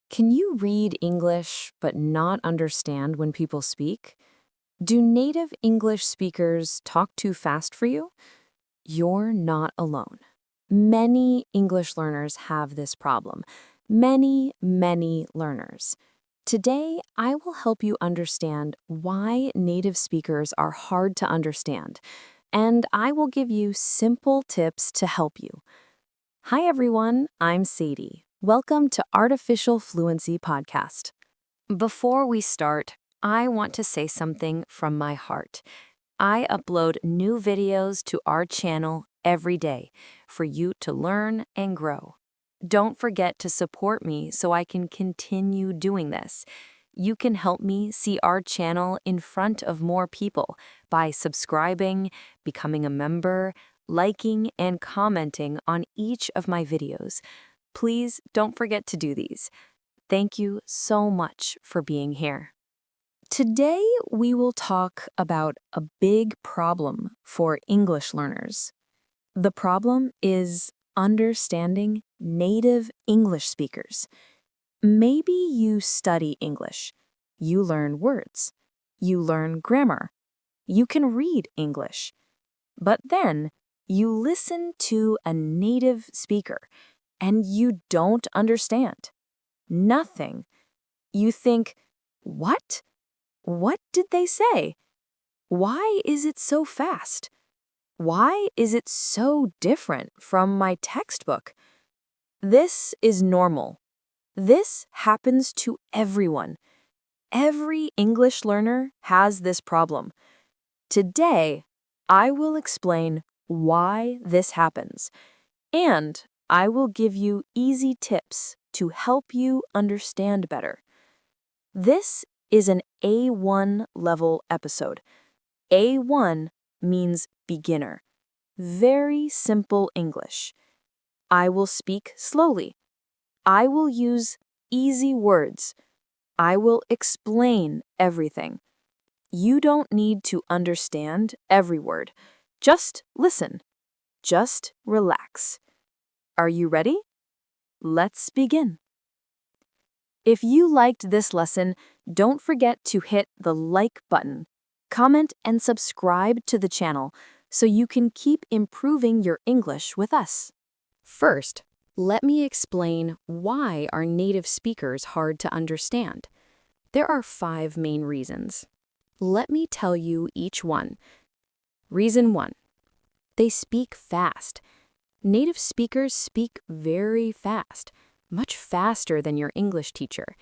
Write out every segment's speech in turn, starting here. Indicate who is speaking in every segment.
Speaker 1: Can you read English but not understand when people speak? Do native English speakers talk too fast for you? You're not alone. Many English learners have this problem. Many learners. Today, I will help you understand why native speakers are hard to understand, and I will give you simple tips to help you. Hi everyone, I'm Sadie. Welcome to Artificial Fluency Podcast. Before we start, I want to say something from my heart. I upload new videos to our channel every day for you to learn and grow. Don't forget to support me so I can continue doing this. You can help me see our channel in front of more people by subscribing, becoming a member, liking, and commenting on each of my videos. Please don't forget to do these. Thank you so much for being here. Today, we will talk about a big problem for English learners. The problem is understanding native English speakers. Maybe you study English. You learn words. You learn grammar. You can read English. But then, you listen to a native speaker and you don't understand. Nothing. You think, what? What did they say? Why is it so fast? Why is it so different from my textbook? This is normal. This happens to everyone. Every English learner has this problem. Today, I will explain why this happens, and I will give you easy tips to help you understand better. This is an A1 level episode. A1 means beginner. Very simple English. I will speak slowly. I will use easy words. I will explain everything. You don't need to understand every word. Just listen. Just relax. Are you ready? Let's begin. If you liked this lesson, don't forget to hit the like button, comment, and subscribe to the channel so you can keep improving your English with us. First, let me explain why are native speakers hard to understand. There are 5 main reasons. Let me tell you each one. Reason 1. They speak fast. Native speakers speak very fast, much faster than your English teacher.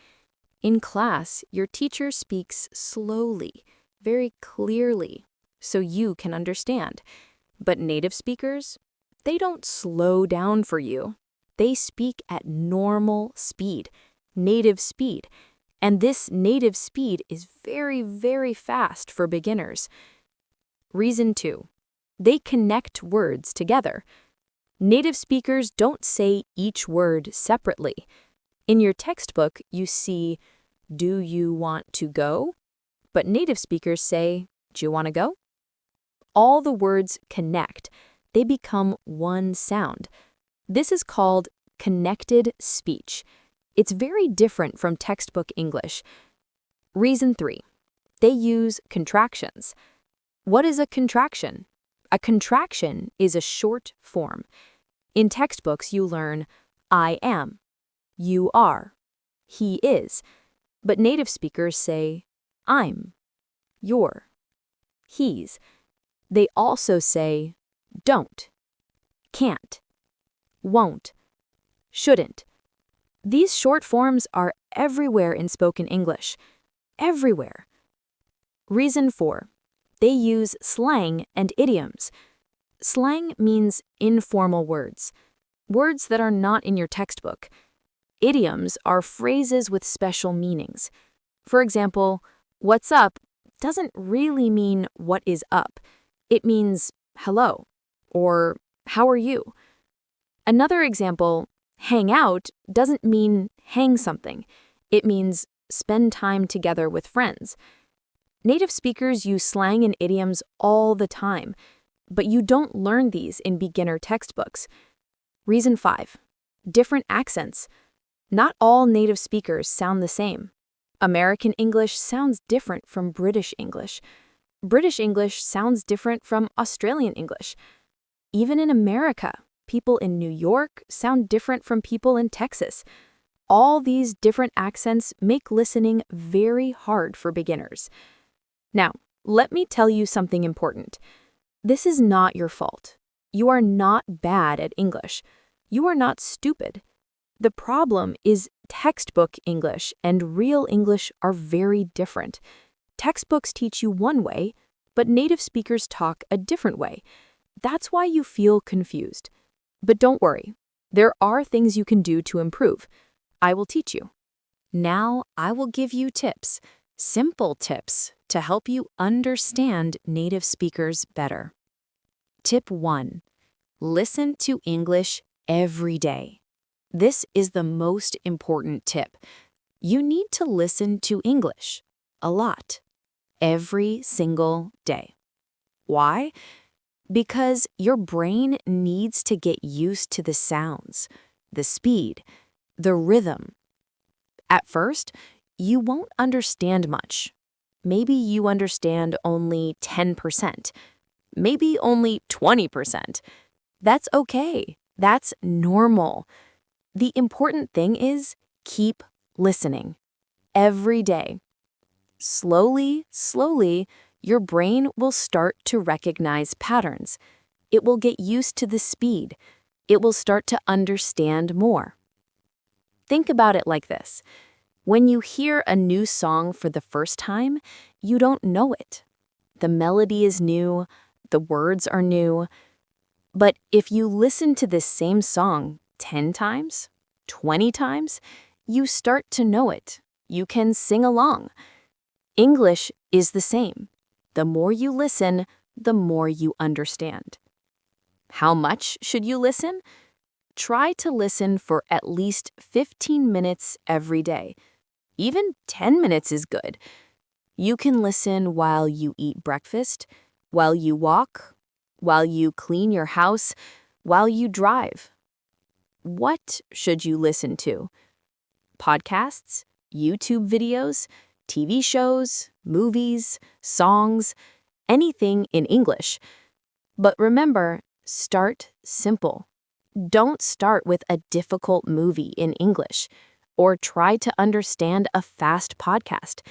Speaker 1: In class, your teacher speaks slowly, very clearly, so you can understand. But native speakers, they don't slow down for you. They speak at normal speed, native speed. And this native speed is very fast for beginners. Reason 2. They connect words together. Native speakers don't say each word separately. In your textbook, you see, "Do you want to go?" But native speakers say, "Do you want to go?" All the words connect. They become one sound. This is called connected speech. It's very different from textbook English. Reason 3. They use contractions. What is a contraction? A contraction is a short form. In textbooks, you learn, I am, you are, he is. But native speakers say, I'm, you're, he's. They also say, don't, can't, won't, shouldn't. These short forms are everywhere in spoken English. Everywhere. Reason 4. They use slang and idioms. Slang means informal words, words that are not in your textbook. Idioms are phrases with special meanings. For example, what's up doesn't really mean what is up. It means hello or how are you? Another example, hang out doesn't mean hang something. It means spend time together with friends. Native speakers use slang and idioms all the time, but you don't learn these in beginner textbooks. Reason 5. Different accents. Not all native speakers sound the same. American English sounds different from British English. British English sounds different from Australian English. Even in America, people in New York sound different from people in Texas. All these different accents make listening very hard for beginners. Now, let me tell you something important. This is not your fault. You are not bad at English. You are not stupid. The problem is textbook English and real English are very different. Textbooks teach you one way, but native speakers talk a different way. That's why you feel confused. But don't worry. There are things you can do to improve. I will teach you. Now, I will give you tips, simple tips, to help you understand native speakers better. Tip 1. Listen to English every day. This is the most important tip. You need to listen to English a lot, every single day. Why? Because your brain needs to get used to the sounds, the speed, the rhythm. At first, you won't understand much. Maybe you understand only 10%, maybe only 20%. That's okay. That's normal. The important thing is keep listening every day. Slowly, your brain will start to recognize patterns. It will get used to the speed. It will start to understand more. Think about it like this. When you hear a new song for the first time, you don't know it. The melody is new, the words are new. But if you listen to this same song 10 times, 20 times, you start to know it. You can sing along. English is the same. The more you listen, the more you understand. How much should you listen? Try to listen for at least 15 minutes every day. Even 10 minutes is good. You can listen while you eat breakfast, while you walk, while you clean your house, while you drive. What should you listen to? Podcasts, YouTube videos, TV shows, movies, songs, anything in English. But remember, start simple. Don't start with a difficult movie in English or try to understand a fast podcast.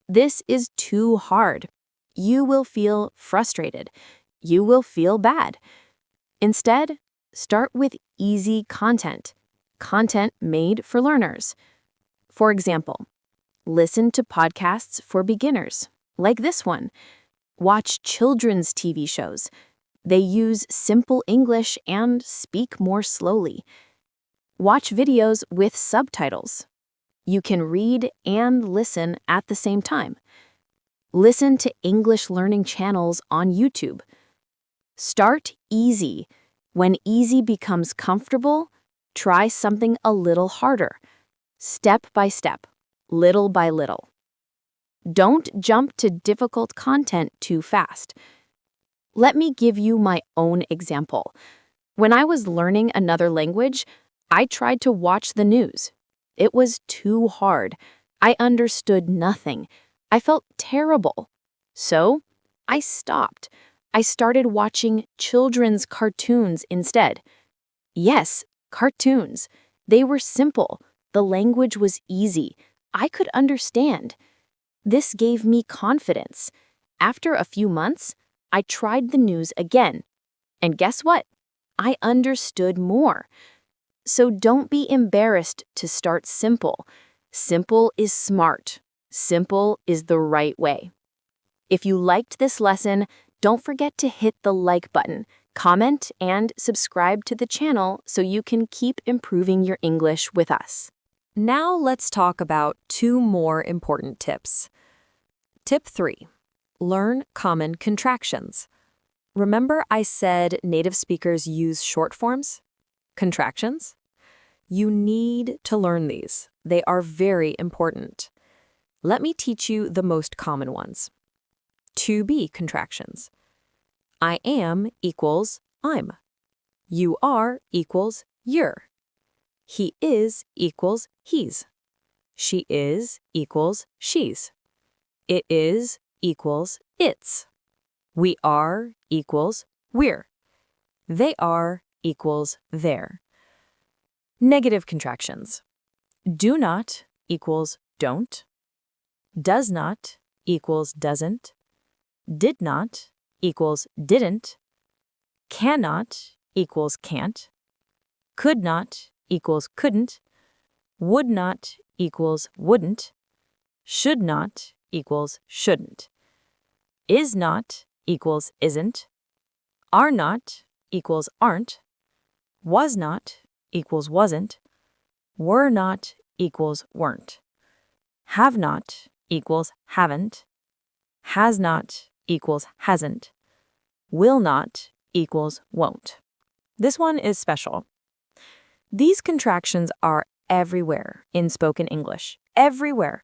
Speaker 1: This is too hard. You will feel frustrated. You will feel bad. Instead, start with easy content made for learners. For example, listen to podcasts for beginners, like this one. Watch children's TV shows. They use simple English and speak more slowly. Watch videos with subtitles. You can read and listen at the same time. Listen to English learning channels on YouTube. Start easy. When easy becomes comfortable, try something a little harder. Step by step, little by little. Don't jump to difficult content too fast. Let me give you my own example. When I was learning another language, I tried to watch the news. It was too hard. I understood nothing. I felt terrible. So, I stopped. I started watching children's cartoons instead. Yes, cartoons. They were simple. The language was easy. I could understand. This gave me confidence. After a few months, I tried the news again. And guess what? I understood more. So don't be embarrassed to start simple. Simple is smart. Simple is the right way. If you liked this lesson, don't forget to hit the like button, comment, and subscribe to the channel so you can keep improving your English with us. Now let's talk about 2 more important tips. Tip 3. Learn common contractions. Remember I said native speakers use short forms? Contractions? You need to learn these. They are very important. Let me teach you the most common ones. To be contractions. I am equals I'm. You are equals you're. He is equals he's. She is equals she's. It is equals it's. We are equals we're. They are equals they're. Negative contractions. Do not equals don't. Does not equals doesn't. Did not equals didn't. Cannot equals can't. Could not equals couldn't. Would not equals wouldn't. Should not equals shouldn't. Is not equals isn't. Are not equals aren't. Was not equals wasn't. Were not equals weren't. Have not equals haven't. Has not equals hasn't. Will not equals won't. This one is special. These contractions are everywhere in spoken English. Everywhere.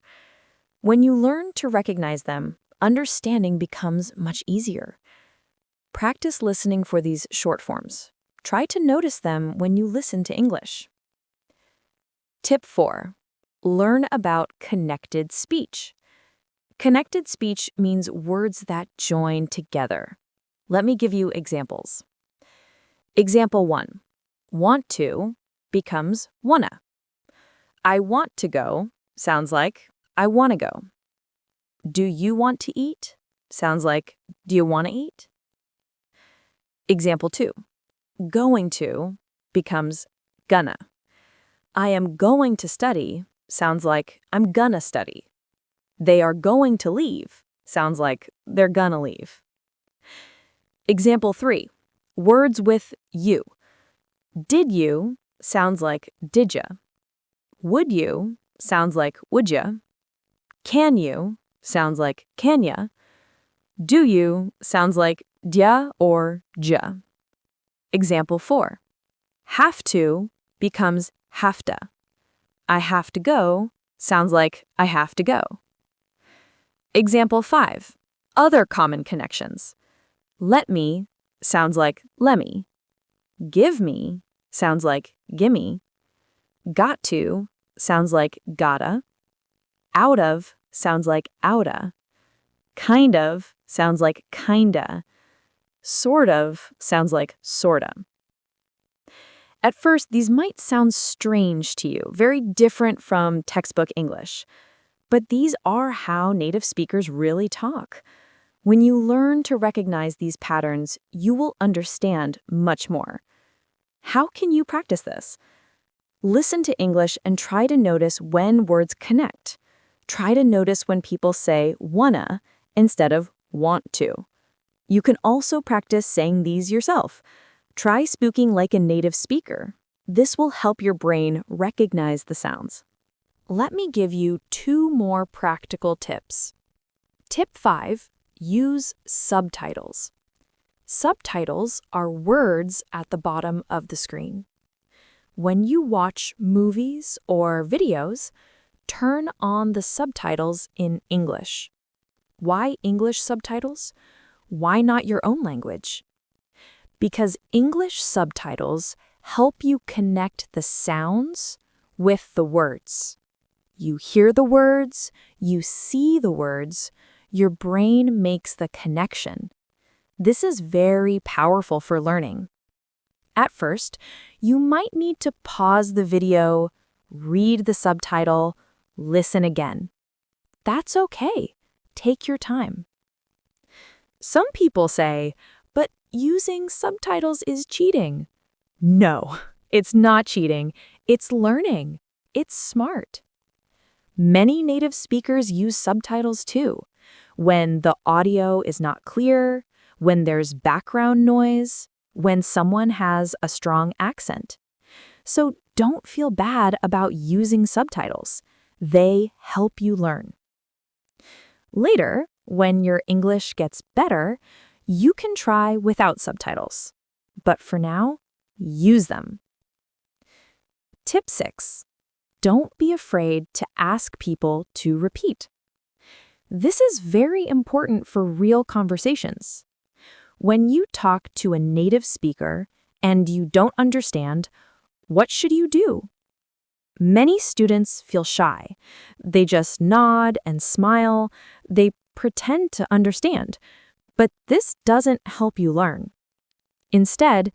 Speaker 1: When you learn to recognize them, understanding becomes much easier. Practice listening for these short forms. Try to notice them when you listen to English. Tip 4. Learn about connected speech. Connected speech means words that join together. Let me give you examples. Example 1. Want to becomes wanna. I want to go sounds like I want to go. Do you want to eat sounds like do you want to eat? Example 2. Going to becomes gonna. I am going to study sounds like I'm gonna study. They are going to leave sounds like they're gonna leave. Example 3. Words with you. Did you sounds like did ya. Would you sounds like would ya. Can you sounds like can ya. Do you sounds like dya or ja. Example 4. Have to becomes have to. I have to go sounds like I have to go. Example 5. Other common connections. Let me sounds like lemme. Give me sounds like gimme. Got to sounds like gotta. Out of sounds like oughta. Kind of sounds like kinda. Sort of sounds like sorta. At first, these might sound strange to you, very different from textbook English. But these are how native speakers really talk. When you learn to recognize these patterns, you will understand much more. How can you practice this? Listen to English and try to notice when words connect. Try to notice when people say wanna instead of want to. You can also practice saying these yourself. Try speaking like a native speaker. This will help your brain recognize the sounds. Let me give you 2 more practical tips. Tip 5. Use subtitles. Subtitles are words at the bottom of the screen. When you watch movies or videos, turn on the subtitles in English. Why English subtitles? Why not your own language? Because English subtitles help you connect the sounds with the words. You hear the words, you see the words, your brain makes the connection. This is very powerful for learning. At first, you might need to pause the video, read the subtitle, listen again. That's okay. Take your time. Some people say, but using subtitles is cheating. No, it's not cheating. It's learning. It's smart. Many native speakers use subtitles too. When the audio is not clear, when there's background noise, when someone has a strong accent. So don't feel bad about using subtitles. They help you learn. Later, when your English gets better, you can try without subtitles. But for now, use them. Tip 6. Don't be afraid to ask people to repeat. This is very important for real conversations. When you talk to a native speaker and you don't understand, what should you do? Many students feel shy. They just nod and smile. They pretend to understand. But this doesn't help you learn. Instead,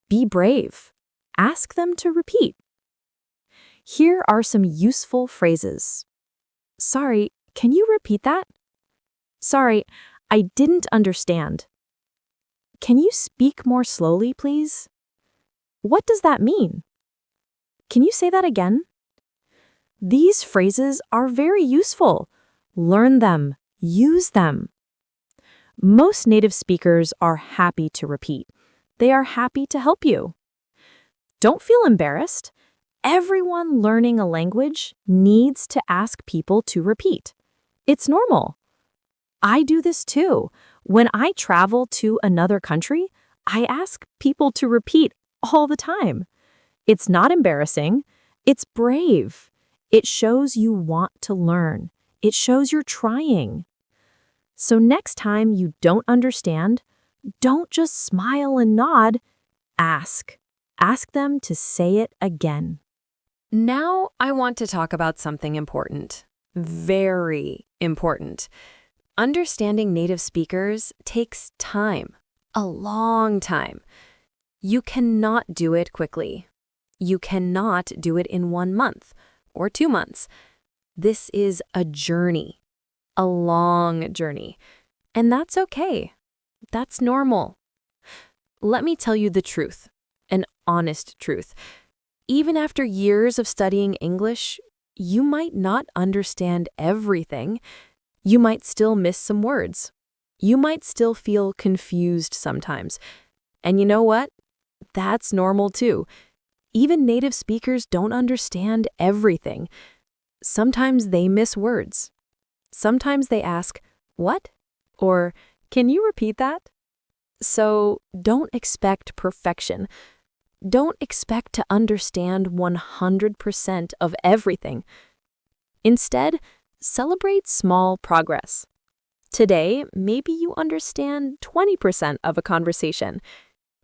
Speaker 1: be brave. Ask them to repeat. Here are some useful phrases. Sorry, can you repeat that? Sorry, I didn't understand. Can you speak more slowly, please? What does that mean? Can you say that again? These phrases are very useful. Learn them. Use them. Most native speakers are happy to repeat. They are happy to help you. Don't feel embarrassed. Everyone learning a language needs to ask people to repeat. It's normal. I do this too. When I travel to another country, I ask people to repeat all the time. It's not embarrassing. It's brave. It shows you want to learn. It shows you're trying. So next time you don't understand, don't just smile and nod. Ask. Ask them to say it again. Now I want to talk about something important. Very important. Understanding native speakers takes time. A long time. You cannot do it quickly. You cannot do it in 1 month or 2 months. This is a journey. A long journey. And that's okay. That's normal. Let me tell you the truth, an honest truth. Even after years of studying English, you might not understand everything. You might still miss some words. You might still feel confused sometimes. And you know what? That's normal too. Even native speakers don't understand everything. Sometimes they miss words. Sometimes they ask, "What?" Or, "Can you repeat that?" So don't expect perfection. Don't expect to understand 100% of everything. Instead, celebrate small progress. Today, maybe you understand 20% of a conversation.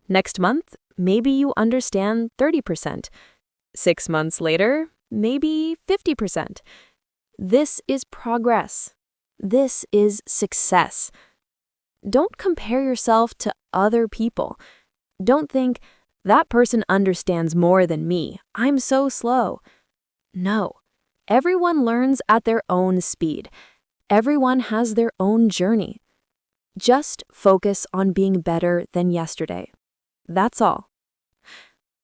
Speaker 1: Next month, maybe you understand 30%. 6 months later, maybe 50%. This is progress. This is success. Don't compare yourself to other people. Don't think, that person understands more than me. I'm so slow. No. Everyone learns at their own speed. Everyone has their own journey. Just focus on being better than yesterday. That's all.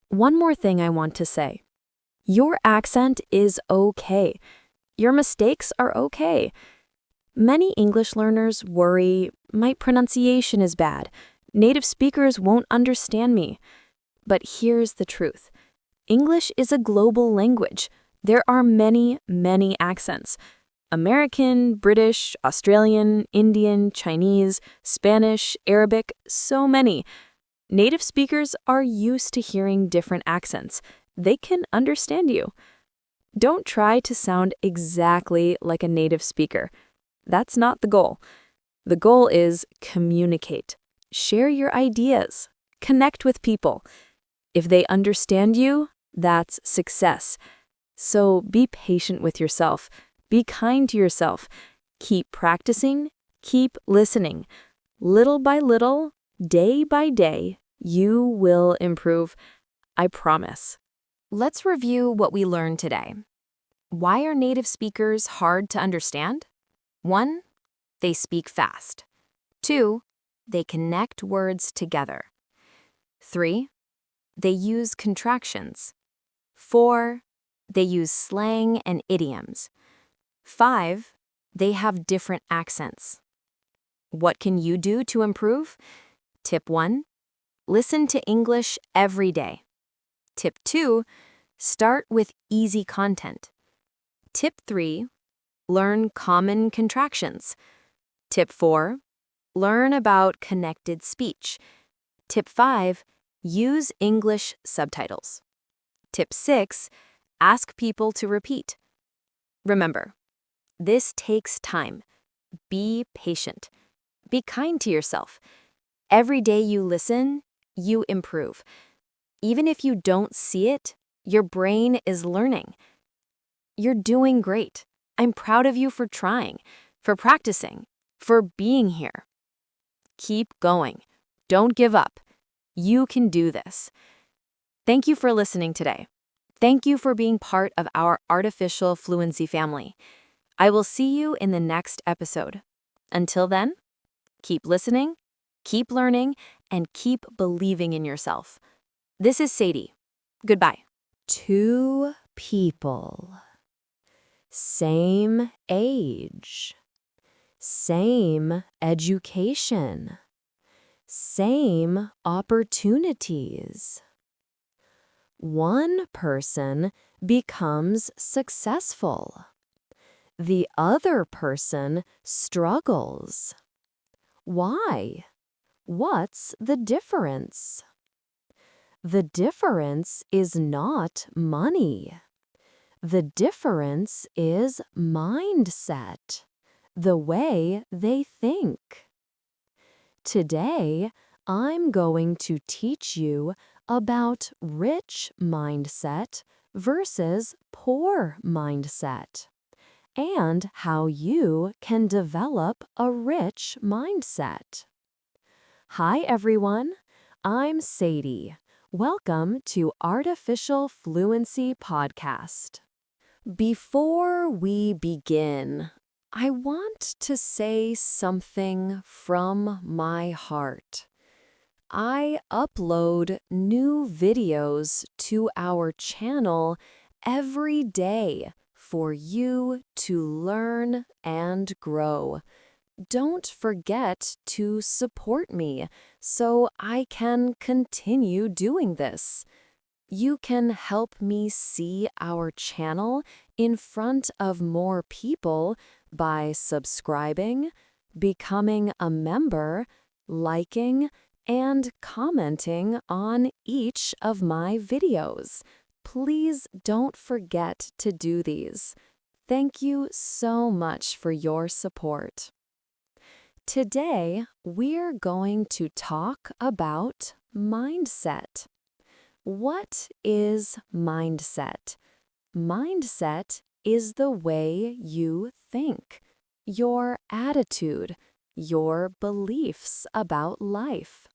Speaker 1: One more thing I want to say. Your accent is okay. Your mistakes are okay. Many English learners worry, my pronunciation is bad. Native speakers won't understand me. But here's the truth. English is a global language. There are many, many accents. American, British, Australian, Indian, Chinese, Spanish, Arabic, so many. Native speakers are used to hearing different accents. They can understand you. Don't try to sound exactly like a native speaker. That's not the goal. The goal is communicate. Share your ideas. Connect with people. If they understand you, that's success. So be patient with yourself. Be kind to yourself. Keep practicing. Keep listening. Little by little, day by day, you will improve. I promise. Let's review what we learned today. Why are native speakers hard to understand? 1, they speak fast. 2, they connect words together. 3, they use contractions. 4, they use slang and idioms. 5, they have different accents. What can you do to improve? Tip 1, listen to English every day. Tip 2, start with easy content. Tip 3, learn common contractions. Tip 4, learn about connected speech. Tip 5, use English subtitles. Tip 6, ask people to repeat. Remember, this takes time. Be patient. Be kind to yourself. Every day you listen, you improve. Even if you don't see it, your brain is learning. You're doing great. I'm proud of you for trying, for practicing, for being here. Keep going. Don't give up. You can do this. Thank you for listening today. Thank you for being part of our Artificial Fluency family. I will see you in the next episode. Until then, keep listening, keep learning, and keep believing in yourself. This is Sadie. Goodbye. Two people. Same age. Same education. Same opportunities. One person becomes successful. The other person struggles. Why? What's the difference? The difference is not money. The difference is mindset, the way they think. Today, I'm going to teach you about rich mindset versus poor mindset, and how you can develop a rich mindset. Hi, everyone. I'm Sadie. Welcome to Artificial Fluency Podcast. Before we begin, I want to say something from my heart. I upload new videos to our channel every day for you to learn and grow. Don't forget to support me so I can continue doing this. You can help me see our channel in front of more people by subscribing, becoming a member, liking, and commenting on each of my videos. Please don't forget to do these. Thank you so much for your support. Today, we're going to talk about mindset. What is mindset? Mindset is the way you think, your attitude, your beliefs about life.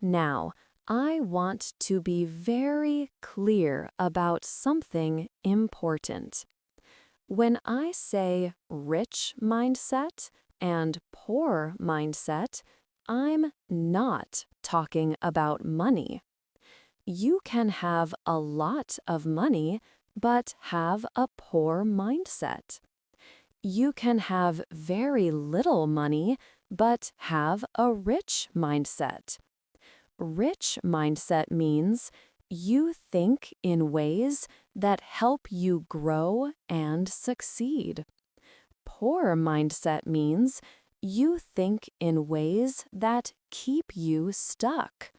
Speaker 1: Now, I want to be very clear about something important. When I say rich mindset and poor mindset, I'm not talking about money. You can have a lot of money, but have a poor mindset. You can have very little money, but have a rich mindset. Rich mindset means you think in ways that help you grow and succeed. Poor mindset means you think in ways that keep you stuck.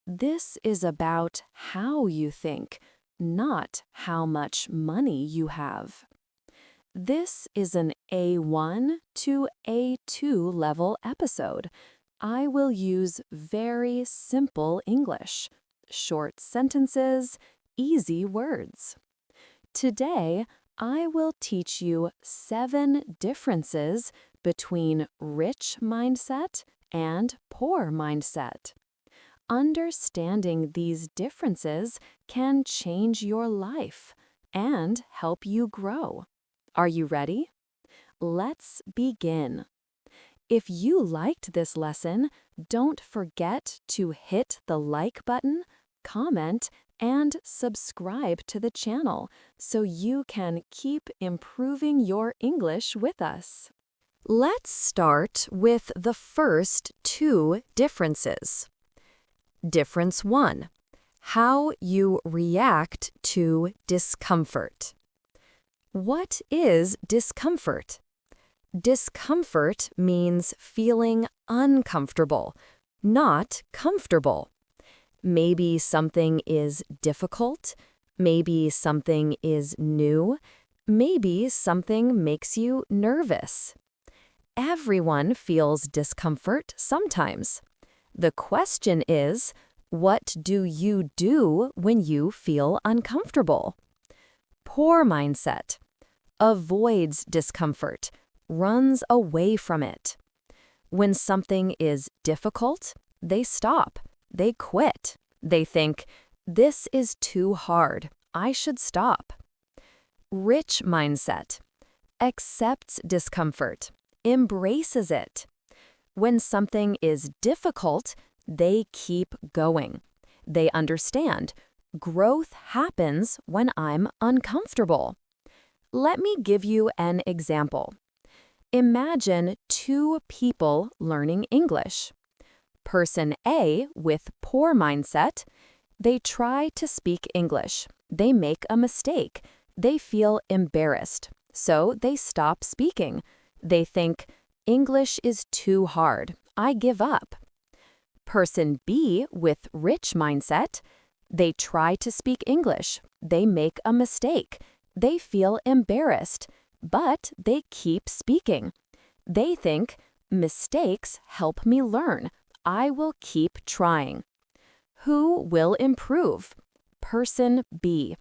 Speaker 1: This is about how you think, not how much money you have. This is an A1 to A2 level episode. I will use very simple English, short sentences, easy words. Today, I will teach you 7 differences between rich mindset and poor mindset. Understanding these differences can change your life and help you grow. Are you ready? Let's begin. If you liked this lesson, don't forget to hit the like button, comment, and subscribe to the channel so you can keep improving your English with us. Let's start with the first 2 differences. Difference 1. How you react to discomfort. What is discomfort? Discomfort means feeling uncomfortable, not comfortable. Maybe something is difficult, maybe something is new, maybe something makes you nervous. Everyone feels discomfort sometimes. The question is, what do you do when you feel uncomfortable? Poor mindset avoids discomfort, runs away from it. When something is difficult, they stop, they quit. They think, this is too hard, I should stop. Rich mindset accepts discomfort, embraces it. When something is difficult, they keep going. They understand growth happens when I'm uncomfortable. Let me give you an example. Imagine two people learning English. Person A with poor mindset, they try to speak English. They make a mistake. They feel embarrassed, so they stop speaking. They think, English is too hard. I give up. Person B with rich mindset, they try to speak English. They make a mistake. They feel embarrassed, but they keep speaking. They think, mistakes help me learn. I will keep trying. Who will improve? Person B,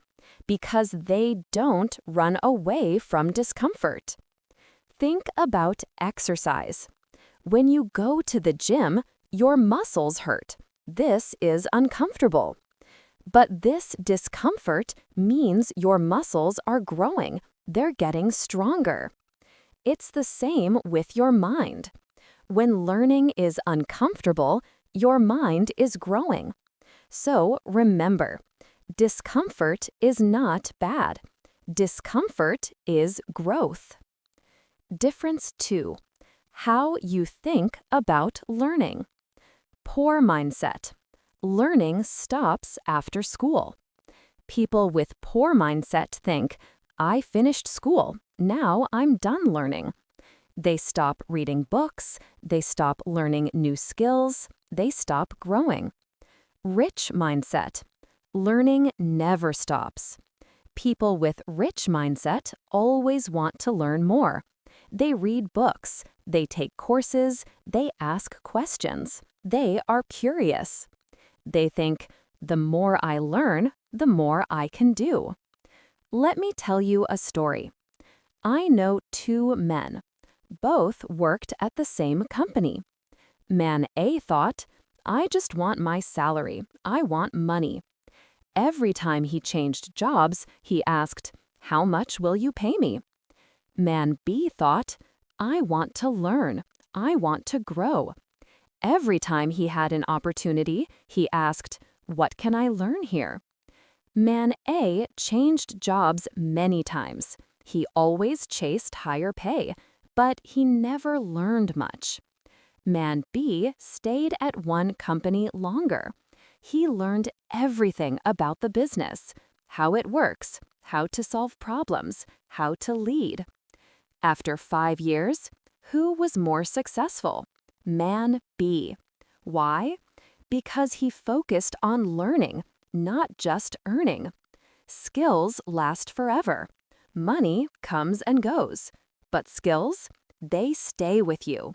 Speaker 1: because they don't run away from discomfort. Think about exercise. When you go to the gym, your muscles hurt. This is uncomfortable. But this discomfort means your muscles are growing. They're getting stronger. It's the same with your mind. When learning is uncomfortable, your mind is growing. So remember, discomfort is not bad. Discomfort is growth. Difference 2. How you think about learning. Poor mindset. Learning stops after school. People with poor mindset think, I finished school, now I'm done learning. They stop reading books, they stop learning new skills, they stop growing. Rich mindset. Learning never stops. People with rich mindset always want to learn more. They read books, they take courses, they ask questions. They are curious. They think, the more I learn, the more I can do. Let me tell you a story. I know two men. Both worked at the same company. Man A thought, I just want my salary. I want money. Every time he changed jobs, he asked, how much will you pay me? Man B thought, I want to learn. I want to grow. Every time he had an opportunity, he asked, what can I learn here? Man A changed jobs many times. He always chased higher pay, but he never learned much. Man B stayed at one company longer. He learned everything about the business, how it works, how to solve problems, how to lead. After 5 years, who was more successful? Man B. Why? Because he focused on learning, not just earning. Skills last forever. Money comes and goes. But skills, they stay with you.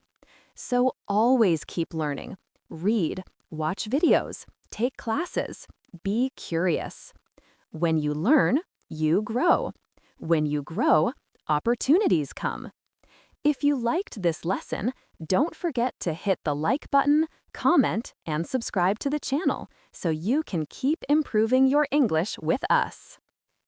Speaker 1: So always keep learning. Read, watch videos, take classes, be curious. When you learn, you grow. When you grow, opportunities come. If you liked this lesson, don't forget to hit the like button, comment, and subscribe to the channel so you can keep improving your English with us.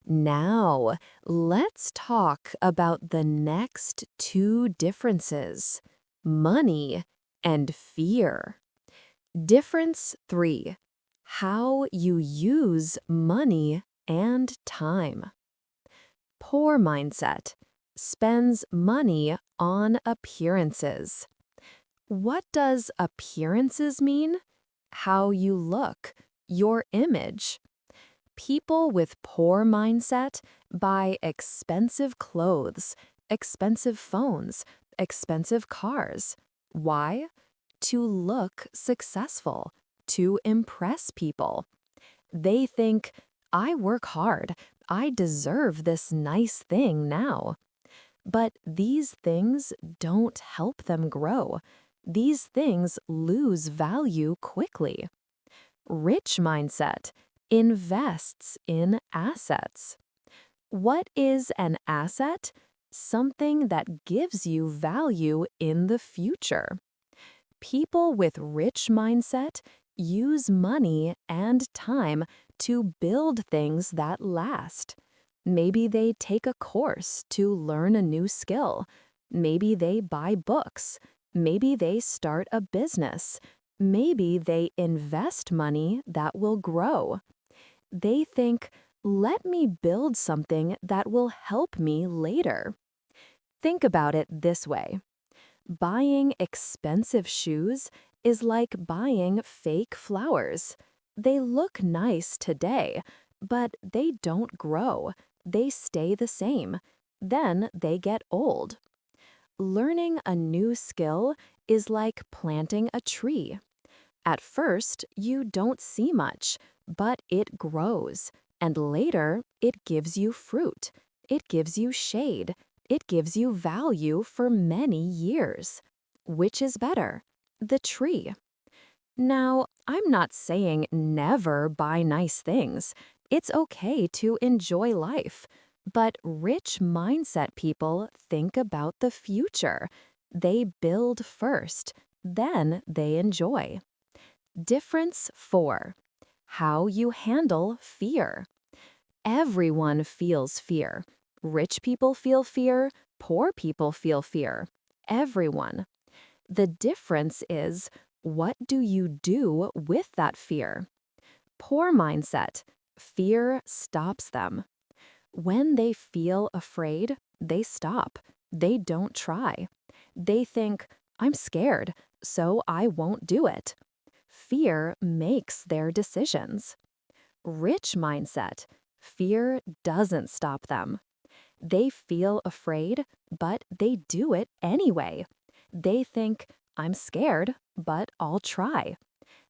Speaker 1: Now, let's talk about the next two differences, money and fear. Difference 3. How you use money and time. Poor mindset spends money on appearances. What does appearances mean? How you look, your image. People with poor mindset buy expensive clothes, expensive phones, expensive cars. Why? To look successful, to impress people. They think, I work hard, I deserve this nice thing now. But these things don't help them grow. These things lose value quickly. Rich mindset invests in assets. What is an asset? Something that gives you value in the future. People with rich mindset use money and time to build things that last. Maybe they take a course to learn a new skill. Maybe they buy books. Maybe they start a business. Maybe they invest money that will grow. They think, let me build something that will help me later. Think about it this way. Buying expensive shoes is like buying fake flowers. They look nice today, but they don't grow. They stay the same. Then they get old. Learning a new skill is like planting a tree. At first, you don't see much, but it grows, and later it gives you fruit. It gives you shade. It gives you value for many years. Which is better? The tree. Now, I'm not saying never buy nice things. It's okay to enjoy life. But rich mindset people think about the future. They build first, then they enjoy. Difference 4. How you handle fear. Everyone feels fear. Rich people feel fear. Poor people feel fear. Everyone. The difference is, what do you do with that fear? Poor mindset. Fear stops them. When they feel afraid, they stop. They don't try. They think, I'm scared, so I won't do it. Fear makes their decisions. Rich mindset. Fear doesn't stop them. They feel afraid, but they do it anyway. They think, I'm scared, but I'll try.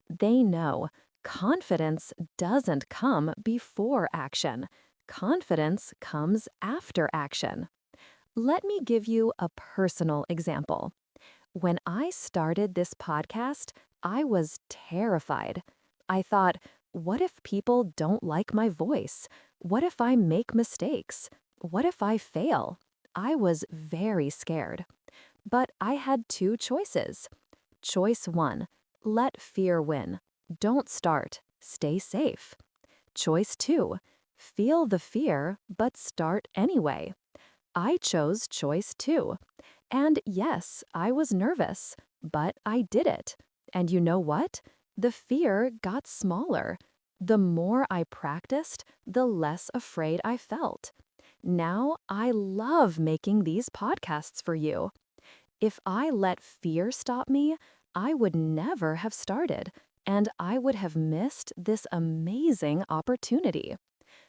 Speaker 1: They know confidence doesn't come before action. Confidence comes after action. Let me give you a personal example. When I started this podcast, I was terrified. I thought, what if people don't like my voice? What if I make mistakes? What if I fail? I was very scared. But I had two choices. Choice 1, let fear win. Don't start. Stay safe. Choice 2, feel the fear, but start anyway. I chose choice 2. And yes, I was nervous, but I did it. And you know what? The fear got smaller. The more I practiced, the less afraid I felt. Now I love making these podcasts for you. If I let fear stop me, I would never have started, and I would have missed this amazing opportunity.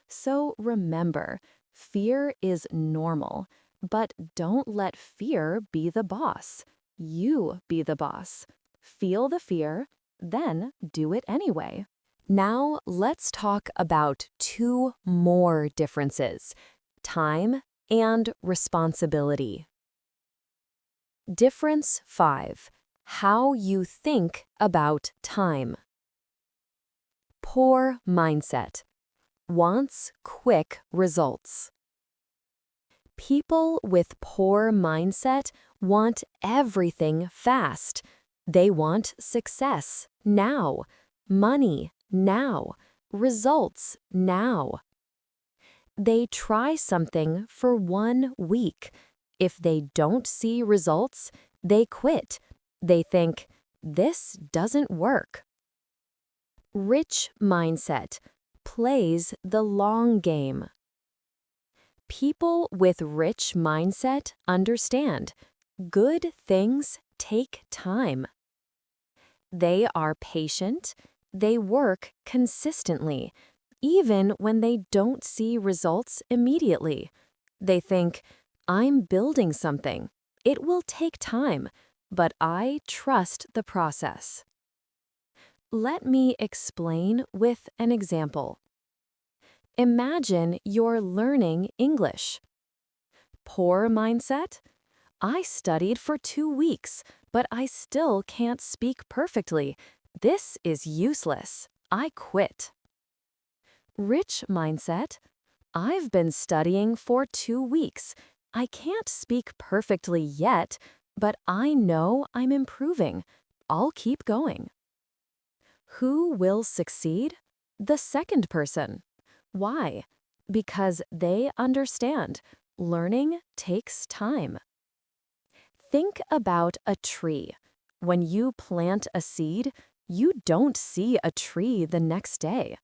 Speaker 1: So remember, fear is normal, but don't let fear be the boss. You be the boss. Feel the fear, then do it anyway. Now let's talk about 2 more differences: time and responsibility. Difference 5. How you think about time. Poor mindset. Wants quick results. People with poor mindset want everything fast. They want success now, money now, results now. They try something for 1 week. If they don't see results, they quit. They think, this doesn't work. Rich mindset plays the long game. People with rich mindset understand good things take time. They are patient. They work consistently, even when they don't see results immediately. They think, I'm building something. It will take time, but I trust the process. Let me explain with an example. Imagine you're learning English. Poor mindset? I studied for 2 weeks, but I still can't speak perfectly. This is useless. I quit. Rich mindset? I've been studying for 2 weeks. I can't speak perfectly yet, but I know I'm improving. I'll keep going. Who will succeed? The second person. Why? Because they understand. Learning takes time. Think about a tree. When you plant a seed, you don't see a tree the next day.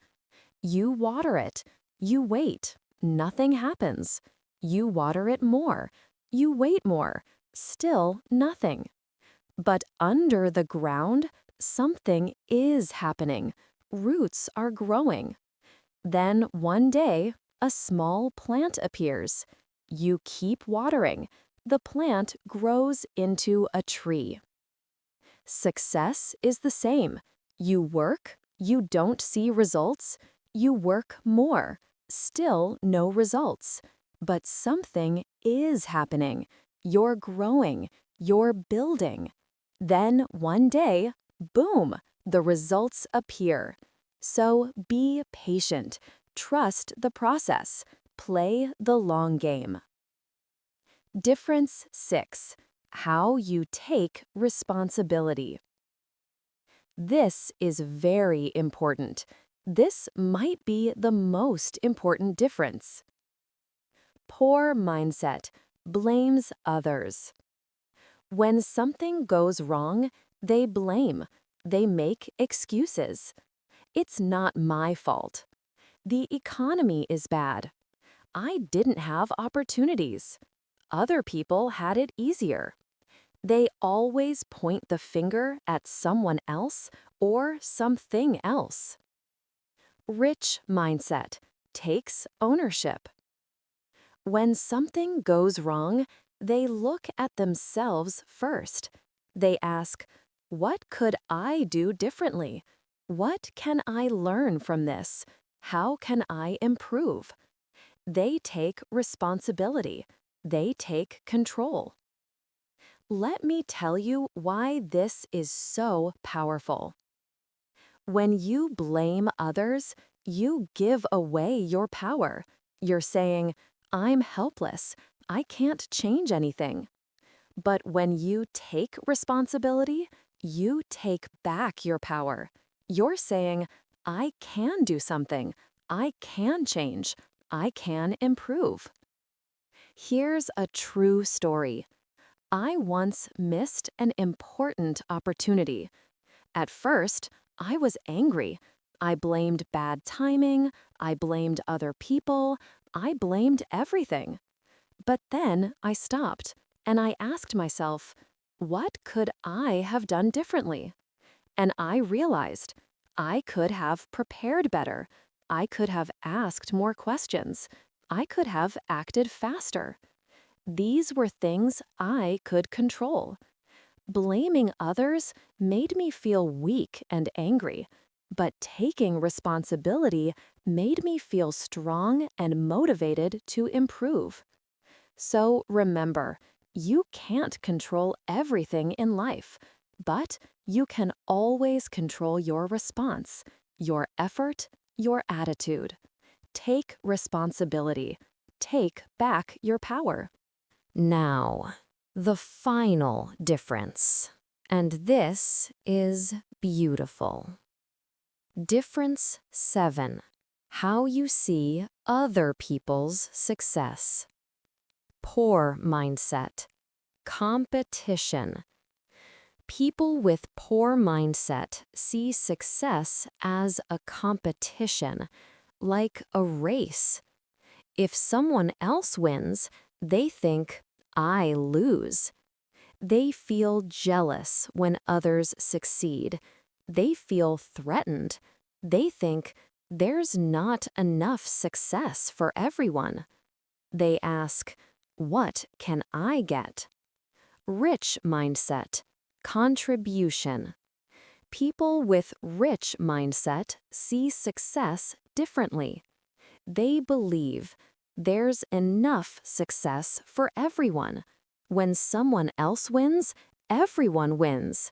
Speaker 1: You water it. You wait. Nothing happens. You water it more. You wait more. Still nothing. But under the ground, something is happening. Roots are growing. Then one day, a small plant appears. You keep watering. The plant grows into a tree. Success is the same. You work, you don't see results, you work more, still no results. But something is happening. You're growing, you're building. Then one day, boom, the results appear. So be patient, trust the process, play the long game. Difference 6. How you take responsibility. This is very important. This might be the most important difference. Poor mindset blames others. When something goes wrong, they blame. They make excuses. It's not my fault. The economy is bad. I didn't have opportunities. Other people had it easier. They always point the finger at someone else or something else. Rich mindset takes ownership. When something goes wrong, they look at themselves first. They ask, what could I do differently? What can I learn from this? How can I improve? They take responsibility. They take control. Let me tell you why this is so powerful. When you blame others, you give away your power. You're saying, I'm helpless. I can't change anything. But when you take responsibility, you take back your power. You're saying, I can do something. I can change. I can improve. Here's a true story. I once missed an important opportunity. At first, I was angry. I blamed bad timing. I blamed other people. I blamed everything. But then I stopped and I asked myself, what could I have done differently? And I realized I could have prepared better. I could have asked more questions. I could have acted faster. These were things I could control. Blaming others made me feel weak and angry, but taking responsibility made me feel strong and motivated to improve. So remember, you can't control everything in life, but you can always control your response, your effort, your attitude. Take responsibility. Take back your power. Now, the final difference. And this is beautiful. Difference 7. How you see other people's success. Poor mindset. Competition. People with poor mindset see success as a competition, like a race. If someone else wins, they think, I lose. They feel jealous when others succeed. They feel threatened. They think, there's not enough success for everyone. They ask, what can I get? Rich mindset. Contribution. People with rich mindset see success differently. They believe there's enough success for everyone. When someone else wins, everyone wins.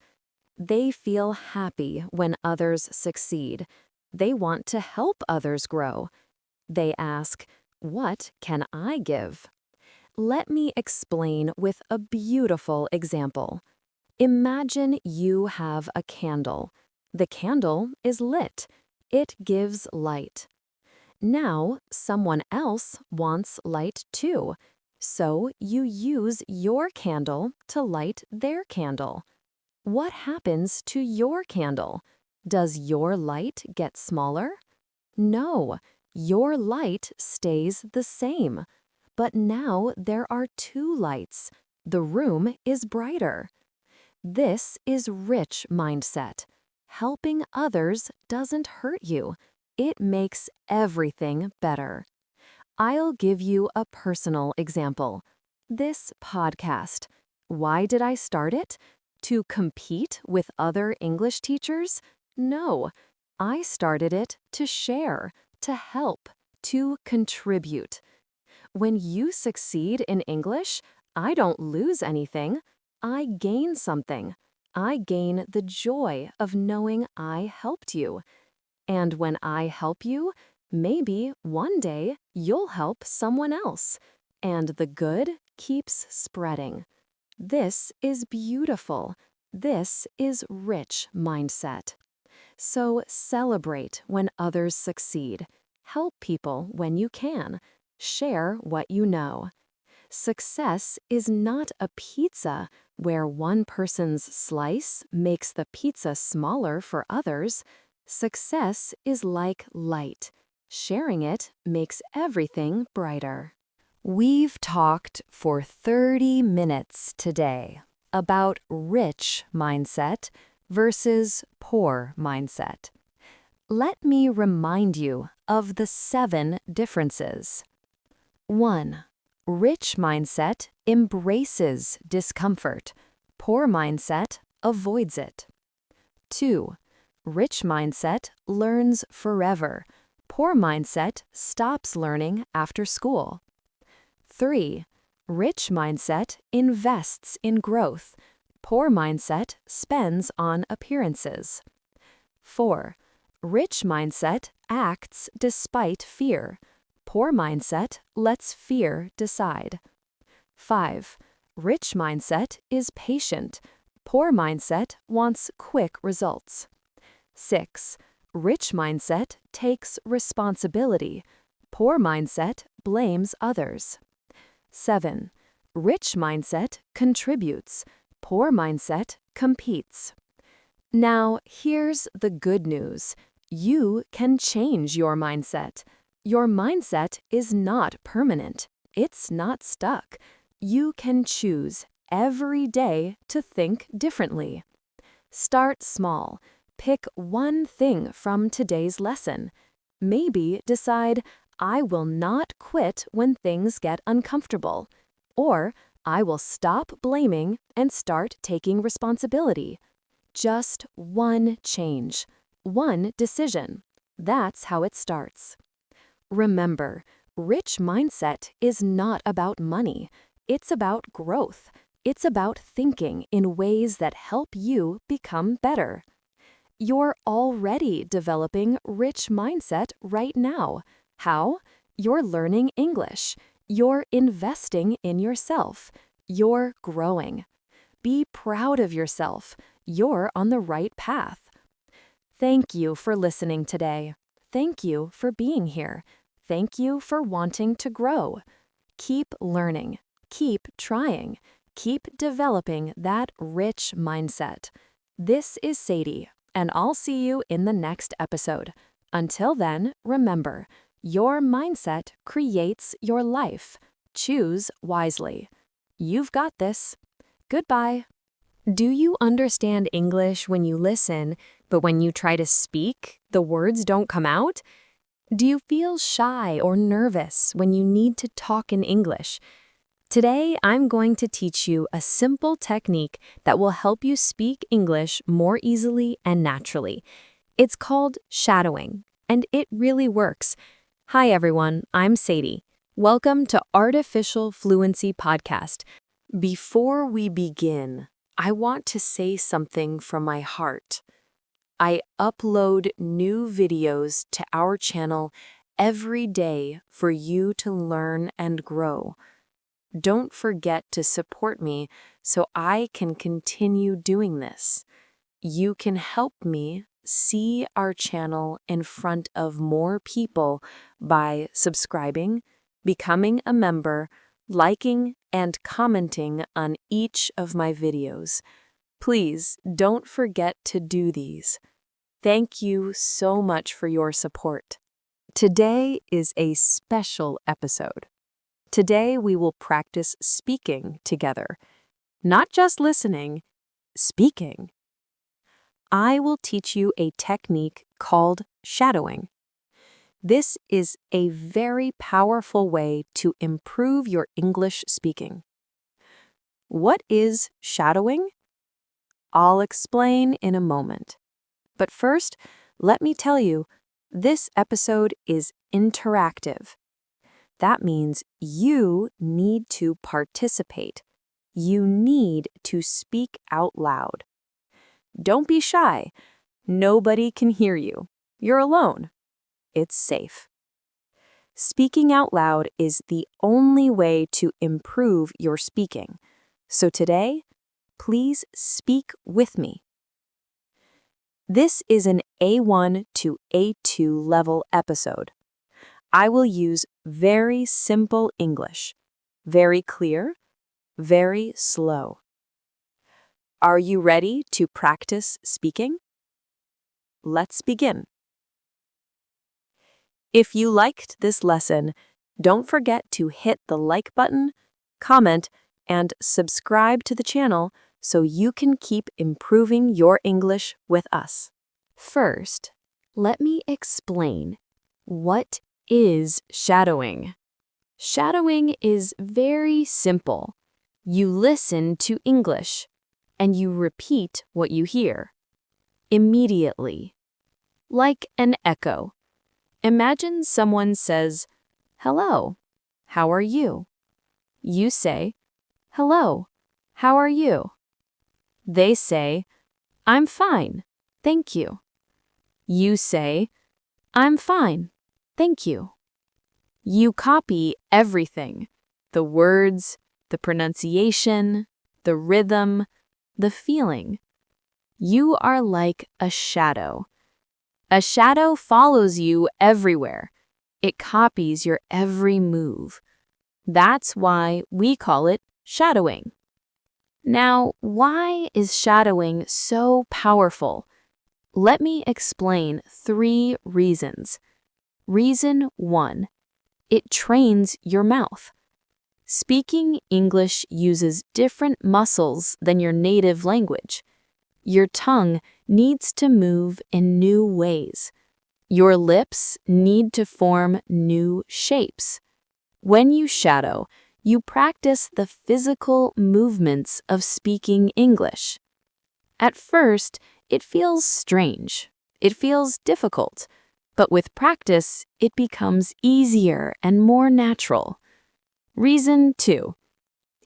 Speaker 1: They feel happy when others succeed. They want to help others grow. They ask, What can I give? Let me explain with a beautiful example. Imagine you have a candle. The candle is lit. It gives light. Now, someone else wants light too. So you use your candle to light their candle. What happens to your candle? Does your light get smaller? No, your light stays the same. But now there are two lights. The room is brighter. This is rich mindset. Helping others doesn't hurt you. It makes everything better. I'll give you a personal example. This podcast. Why did I start it? To compete with other English teachers? No. I started it to share, to help, to contribute. When you succeed in English, I don't lose anything. I gain something. I gain the joy of knowing I helped you. And when I help you, maybe one day you'll help someone else. And the good keeps spreading. This is beautiful. This is rich mindset. So celebrate when others succeed. Help people when you can. Share what you know. Success is not a pizza where one person's slice makes the pizza smaller for others. Success is like light. Sharing it makes everything brighter. We've talked for 30 minutes today about rich mindset versus poor mindset. Let me remind you of the 7 differences. 1. Rich mindset embraces discomfort. Poor mindset avoids it. 2. Rich mindset learns forever. Poor mindset stops learning after school. 3. Rich mindset invests in growth. Poor mindset spends on appearances. 4. Rich mindset acts despite fear. Poor mindset lets fear decide. 5. Rich mindset is patient. Poor mindset wants quick results. 6. Rich mindset takes responsibility. Poor mindset blames others. 7. Rich mindset contributes. Poor mindset competes. Now, here's the good news. You can change your mindset. Your mindset is not permanent. It's not stuck. You can choose every day to think differently. Start small. Pick one thing from today's lesson. Maybe decide, I will not quit when things get uncomfortable. Or, I will stop blaming and start taking responsibility. Just one change, one decision. That's how it starts. Remember, rich mindset is not about money. It's about growth. It's about thinking in ways that help you become better. You're already developing rich mindset right now. How? You're learning English. You're investing in yourself. You're growing. Be proud of yourself. You're on the right path. Thank you for listening today. Thank you for being here. Thank you for wanting to grow. Keep learning. Keep trying. Keep developing that rich mindset. This is Sadie, and I'll see you in the next episode. Until then, remember, your mindset creates your life. Choose wisely. You've got this. Goodbye. Do you understand English when you listen, but when you try to speak, the words don't come out? Do you feel shy or nervous when you need to talk in English? Today, I'm going to teach you a simple technique that will help you speak English more easily and naturally. It's called shadowing, and it really works. Hi everyone, I'm Sadie. Welcome to Artificial Fluency Podcast. Before we begin, I want to say something from my heart. I upload new videos to our channel every day for you to learn and grow. Don't forget to support me so I can continue doing this. You can help me see our channel in front of more people by subscribing, becoming a member, liking, and commenting on each of my videos. Please don't forget to do these. Thank you so much for your support. Today is a special episode. Today we will practice speaking together. Not just listening, speaking. I will teach you a technique called shadowing. This is a very powerful way to improve your English speaking. What is shadowing? I'll explain in a moment. But first, let me tell you, this episode is interactive. That means you need to participate. You need to speak out loud. Don't be shy. Nobody can hear you. You're alone. It's safe. Speaking out loud is the only way to improve your speaking. So today, please speak with me. This is an A1 to A2 level episode. I will use very simple English, very clear, very slow. Are you ready to practice speaking? Let's begin. If you liked this lesson, don't forget to hit the like button, comment, and subscribe to the channel so you can keep improving your English with us. First, let me explain what is shadowing. Shadowing is very simple. You listen to English, and you repeat what you hear. Immediately. Like an echo. Imagine someone says, "Hello, how are you?" You say, "Hello, how are you?" They say, "I'm fine, thank you." You say, "I'm fine, thank you." You copy everything, the words, the pronunciation, the rhythm, the feeling. You are like a shadow. A shadow follows you everywhere. It copies your every move. That's why we call it shadowing. Now, why is shadowing so powerful? Let me explain 3 reasons. Reason 1, it trains your mouth. Speaking English uses different muscles than your native language. Your tongue needs to move in new ways. Your lips need to form new shapes. When you shadow, you practice the physical movements of speaking English. At first, it feels strange. It feels difficult. But with practice, it becomes easier and more natural. Reason 2,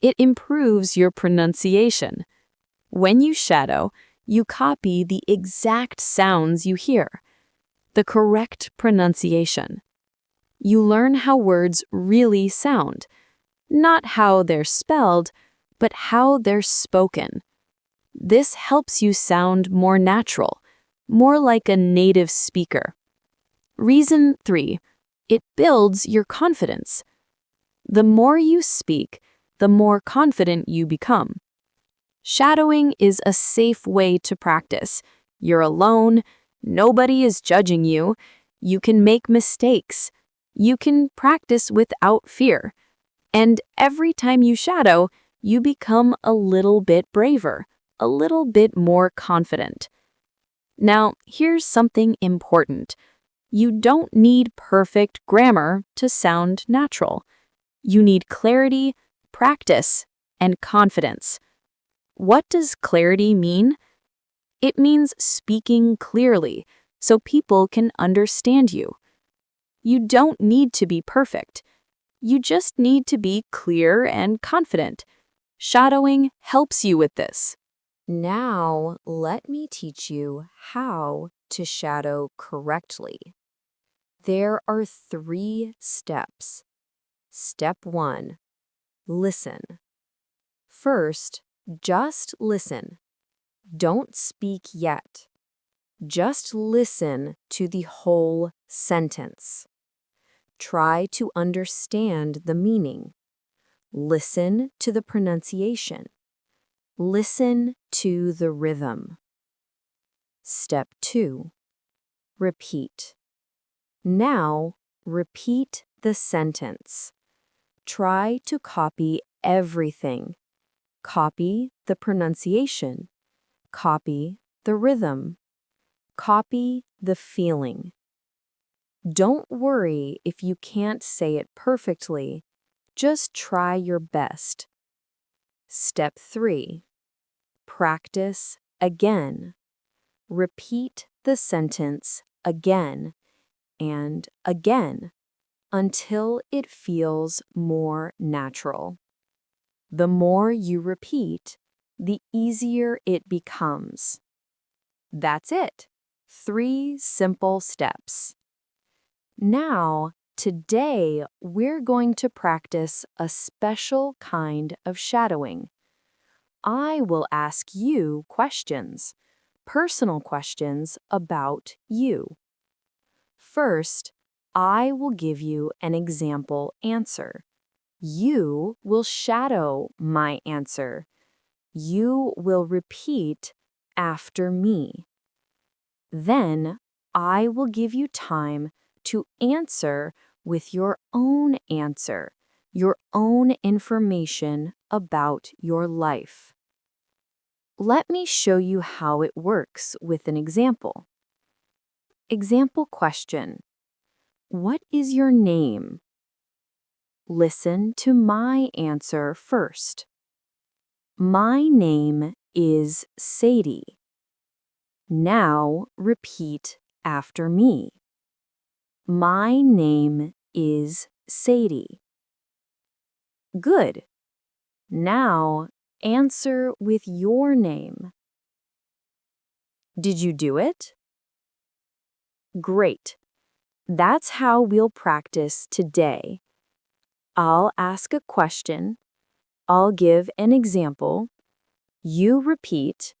Speaker 1: it improves your pronunciation. When you shadow, you copy the exact sounds you hear, the correct pronunciation. You learn how words really sound, not how they're spelled, but how they're spoken. This helps you sound more natural, more like a native speaker. Reason 3, it builds your confidence. The more you speak, the more confident you become. Shadowing is a safe way to practice. You're alone, nobody is judging you, you can make mistakes, you can practice without fear. And every time you shadow, you become a little bit braver, a little bit more confident. Now, here's something important. You don't need perfect grammar to sound natural. You need clarity, practice, and confidence. What does clarity mean? It means speaking clearly so people can understand you. You don't need to be perfect. You just need to be clear and confident. Shadowing helps you with this. Now, let me teach you how to shadow correctly. There are 3 steps. Step 1. Listen. First, just listen. Don't speak yet. Just listen to the whole sentence. Try to understand the meaning. Listen to the pronunciation. Listen to the rhythm. Step 2. Repeat. Now, repeat the sentence. Try to copy everything. Copy the pronunciation. Copy the rhythm. Copy the feeling. Don't worry if you can't say it perfectly. Just try your best. Step 3. Practice again. Repeat the sentence again and again until it feels more natural. The more you repeat, the easier it becomes. That's it. 3 simple steps. Now, today we're going to practice a special kind of shadowing. I will ask you questions, personal questions about you. First, I will give you an example answer. You will shadow my answer. You will repeat after me. Then I will give you time to answer with your own answer, your own information about your life. Let me show you how it works with an example. Example question. What is your name? Listen to my answer first. My name is Sadie. Now repeat after me. My name is Sadie. Good. Now answer with your name. Did you do it? Great. That's how we'll practice today. I'll ask a question. I'll give an example. You repeat.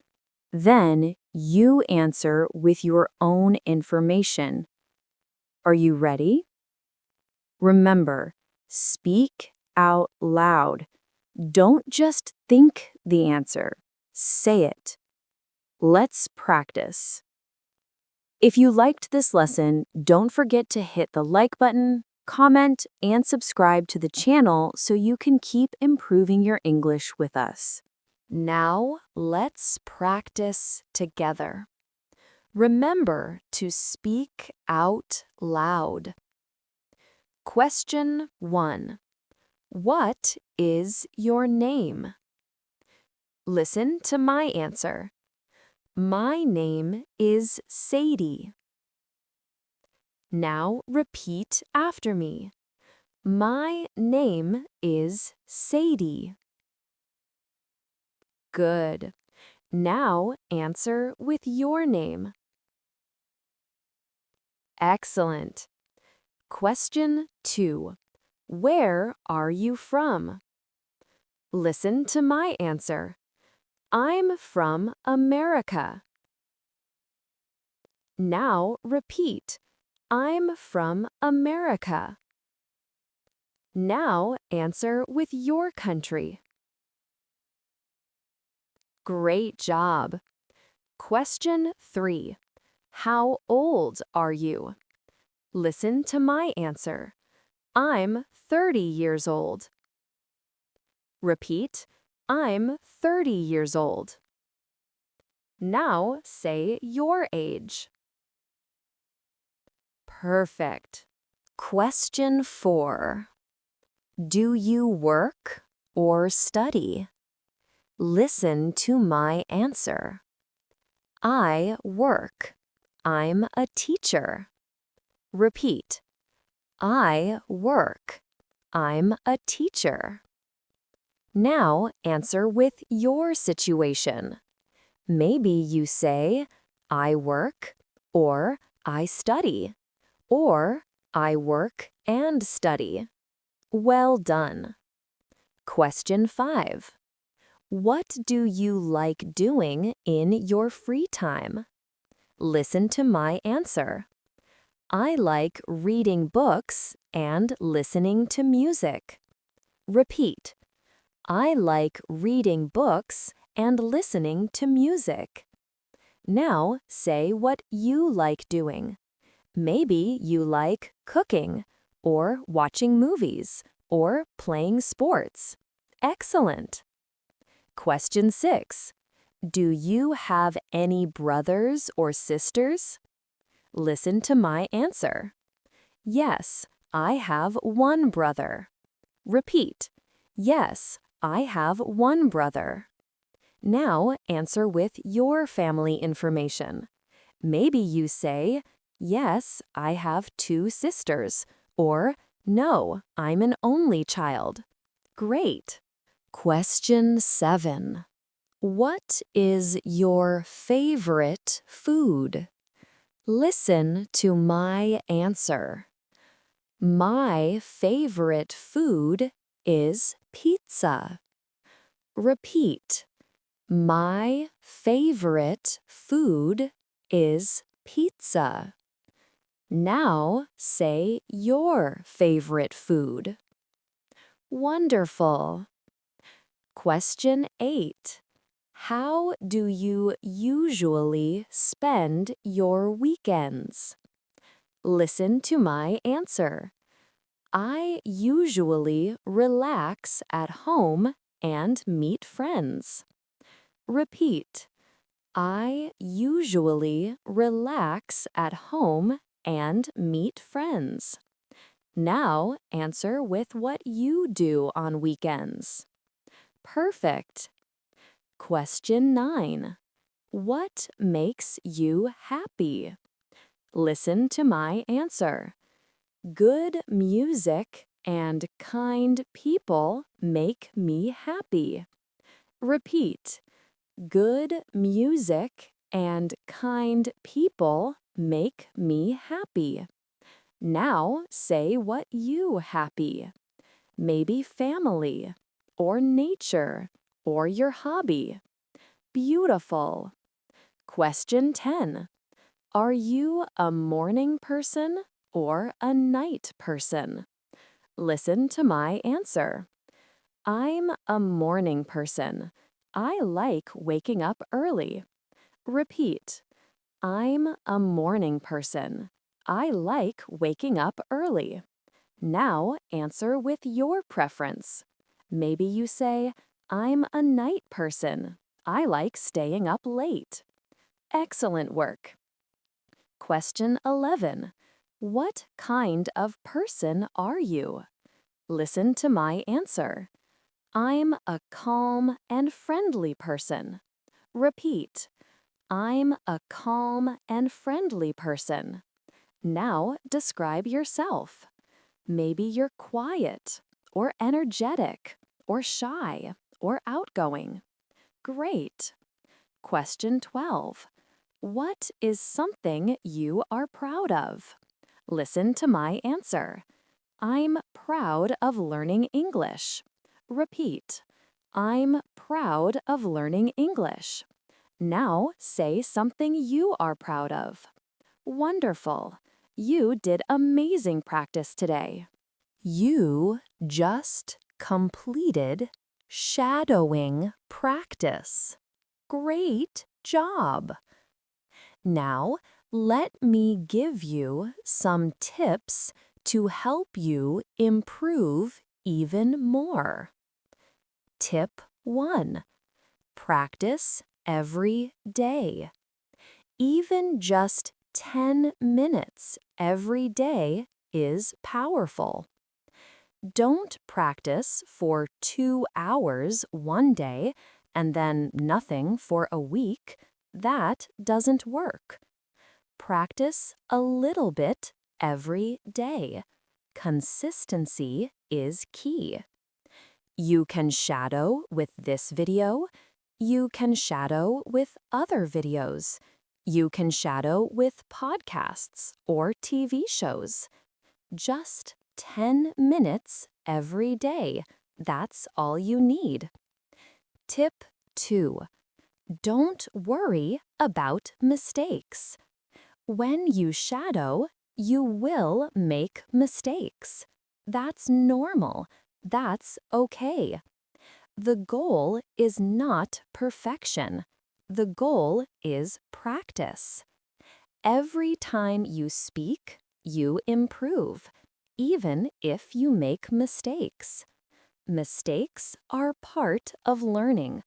Speaker 1: Then you answer with your own information. Are you ready? Remember, speak out loud. Don't just think the answer. Say it. Let's practice. If you liked this lesson, don't forget to hit the like button, comment, and subscribe to the channel so you can keep improving your English with us. Now, let's practice together. Remember to speak out loud. Question 1. What is your name? Listen to my answer. My name is Sadie. Now repeat after me. My name is Sadie. Good. Now answer with your name. Excellent. Question 2. Where are you from? Listen to my answer. I'm from America. Now repeat. I'm from America. Now answer with your country. Great job. Question 3. How old are you? Listen to my answer. I'm 30 years old. Repeat. I'm 30 years old. Now say your age. Perfect. Question 4. Do you work or study? Listen to my answer. I work. I'm a teacher. Repeat. I work. I'm a teacher. Now answer with your situation. Maybe you say, I work, or I study, or I work and study. Well done. Question 5. What do you like doing in your free time? Listen to my answer. I like reading books and listening to music. Repeat. I like reading books and listening to music. Now say what you like doing. Maybe you like cooking, or watching movies, or playing sports. Excellent. Question 6. Do you have any brothers or sisters? Listen to my answer. Yes, I have one brother. Repeat. Yes, I have one brother. Now answer with your family information. Maybe you say, yes, I have 2 sisters, or no, I'm an only child. Great. Question 7. What is your favorite food? Listen to my answer. My favorite food is pizza. Repeat. My favorite food is pizza. Now say your favorite food. Wonderful. Question 8. How do you usually spend your weekends? Listen to my answer. I usually relax at home and meet friends. Repeat. I usually relax at home and meet friends. Now answer with what you do on weekends. Perfect. Question 9. What makes you happy? Listen to my answer. Good music and kind people make me happy. Repeat. Good music and kind people make me happy. Now say what you happy. Maybe family, or nature, or your hobby. Beautiful. Question 10. Are you a morning person or a night person? Listen to my answer. I'm a morning person. I like waking up early. Repeat. I'm a morning person. I like waking up early. Now answer with your preference. Maybe you say, I'm a night person. I like staying up late. Excellent work. Question 11. What kind of person are you? Listen to my answer. I'm a calm and friendly person. Repeat. I'm a calm and friendly person. Now describe yourself. Maybe you're quiet, or energetic, or shy, or outgoing. Great. Question 12. What is something you are proud of? Listen to my answer. I'm proud of learning English. Repeat. I'm proud of learning English. Now say something you are proud of. Wonderful. You did amazing practice today. You just completed shadowing practice. Great job. Now, let me give you some tips to help you improve even more. Tip 1. Practice every day. Even just 10 minutes every day is powerful. Don't practice for 2 hours one day and then nothing for a week. That doesn't work. Practice a little bit every day. Consistency is key. You can shadow with this video. You can shadow with other videos. You can shadow with podcasts or TV shows. Just 10 minutes every day. That's all you need. Tip 2. Don't worry about mistakes. When you shadow, you will make mistakes. That's normal. That's okay. The goal is not perfection. The goal is practice. Every time you speak, you improve, even if you make mistakes. Mistakes are part of learning.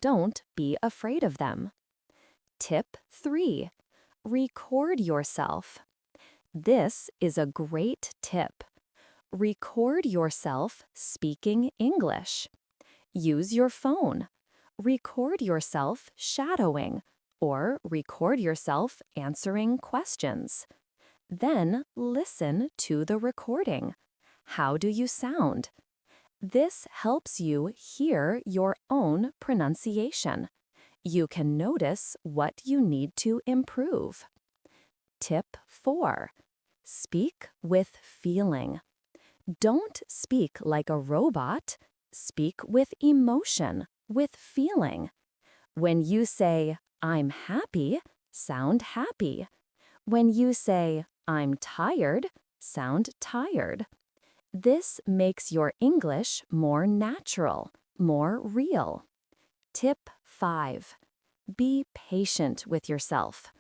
Speaker 1: Don't be afraid of them. Tip 3. Record yourself. This is a great tip. Record yourself speaking English. Use your phone. Record yourself shadowing, or record yourself answering questions. Then listen to the recording. How do you sound? This helps you hear your own pronunciation. You can notice what you need to improve. Tip 4. Speak with feeling. Don't speak like a robot. Speak with emotion, with feeling. When you say, "I'm happy," sound happy. When you say, "I'm tired," sound tired. This makes your English more natural, more real. Tip 5. Be patient with yourself.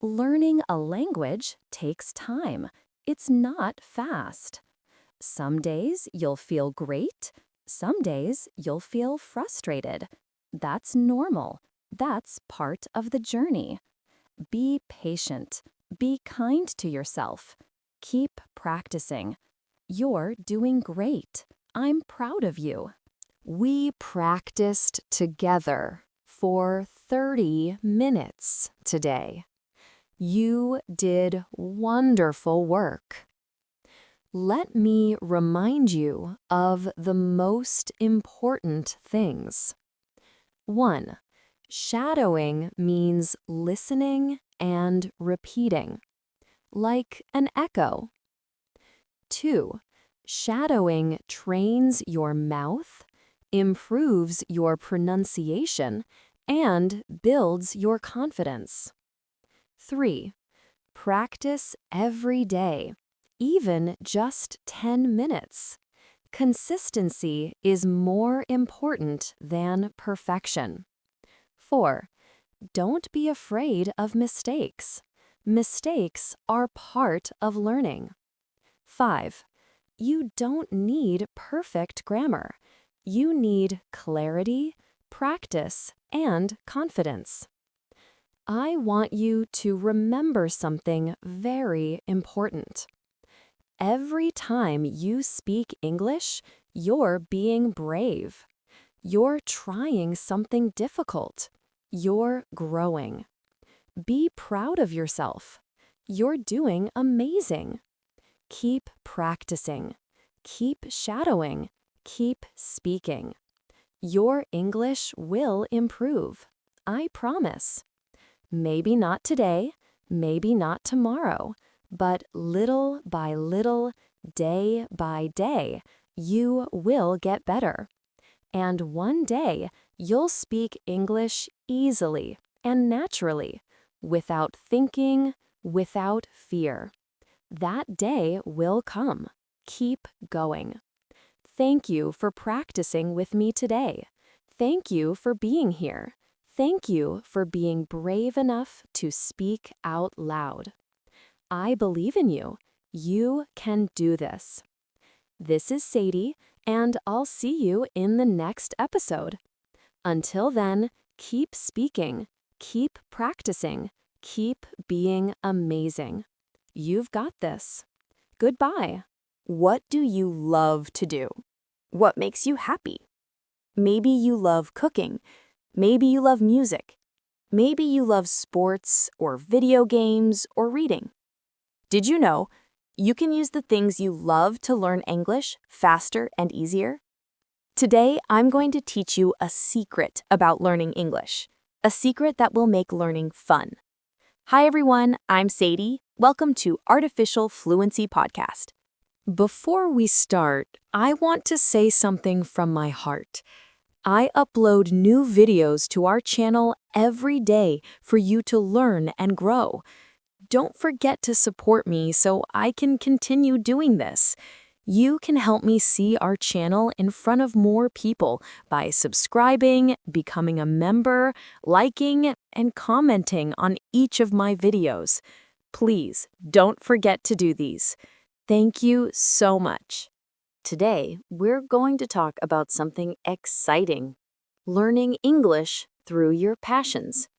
Speaker 1: Learning a language takes time. It's not fast. Some days you'll feel great. Some days you'll feel frustrated. That's normal. That's part of the journey. Be patient. Be kind to yourself. Keep practicing. You're doing great. I'm proud of you. We practiced together for 30 minutes today. You did wonderful work. Let me remind you of the most important things. 1. Shadowing means listening and repeating, like an echo. 2. Shadowing trains your mouth, improves your pronunciation, and builds your confidence. 3. Practice every day, even just 10 minutes. Consistency is more important than perfection. 4. Don't be afraid of mistakes. Mistakes are part of learning. 5. You don't need perfect grammar. You need clarity, practice, and confidence. I want you to remember something very important. Every time you speak English, you're being brave. You're trying something difficult. You're growing. Be proud of yourself. You're doing amazing. Keep practicing. Keep shadowing. Keep speaking. Your English will improve. I promise. Maybe not today, maybe not tomorrow, but little by little, day by day, you will get better. And one day, you'll speak English easily and naturally, without thinking, without fear. That day will come. Keep going. Thank you for practicing with me today. Thank you for being here. Thank you for being brave enough to speak out loud. I believe in you. You can do this. This is Sadie, and I'll see you in the next episode. Until then, keep speaking, keep practicing, keep being amazing. You've got this. Goodbye.
Speaker 2: What do you love to do? What makes you happy? Maybe you love cooking. Maybe you love music. Maybe you love sports or video games or reading. Did you know you can use the things you love to learn English faster and easier? Today, I'm going to teach you a secret about learning English, a secret that will make learning fun. Hi everyone, I'm Sadie. Welcome to Artificial Fluency Podcast.
Speaker 1: Before we start, I want to say something from my heart. I upload new videos to our channel every day for you to learn and grow. Don't forget to support me so I can continue doing this. You can help me see our channel in front of more people by subscribing, becoming a member, liking, and commenting on each of my videos. Please don't forget to do these. Thank you so much.
Speaker 2: Today, we're going to talk about something exciting: learning English through your passions.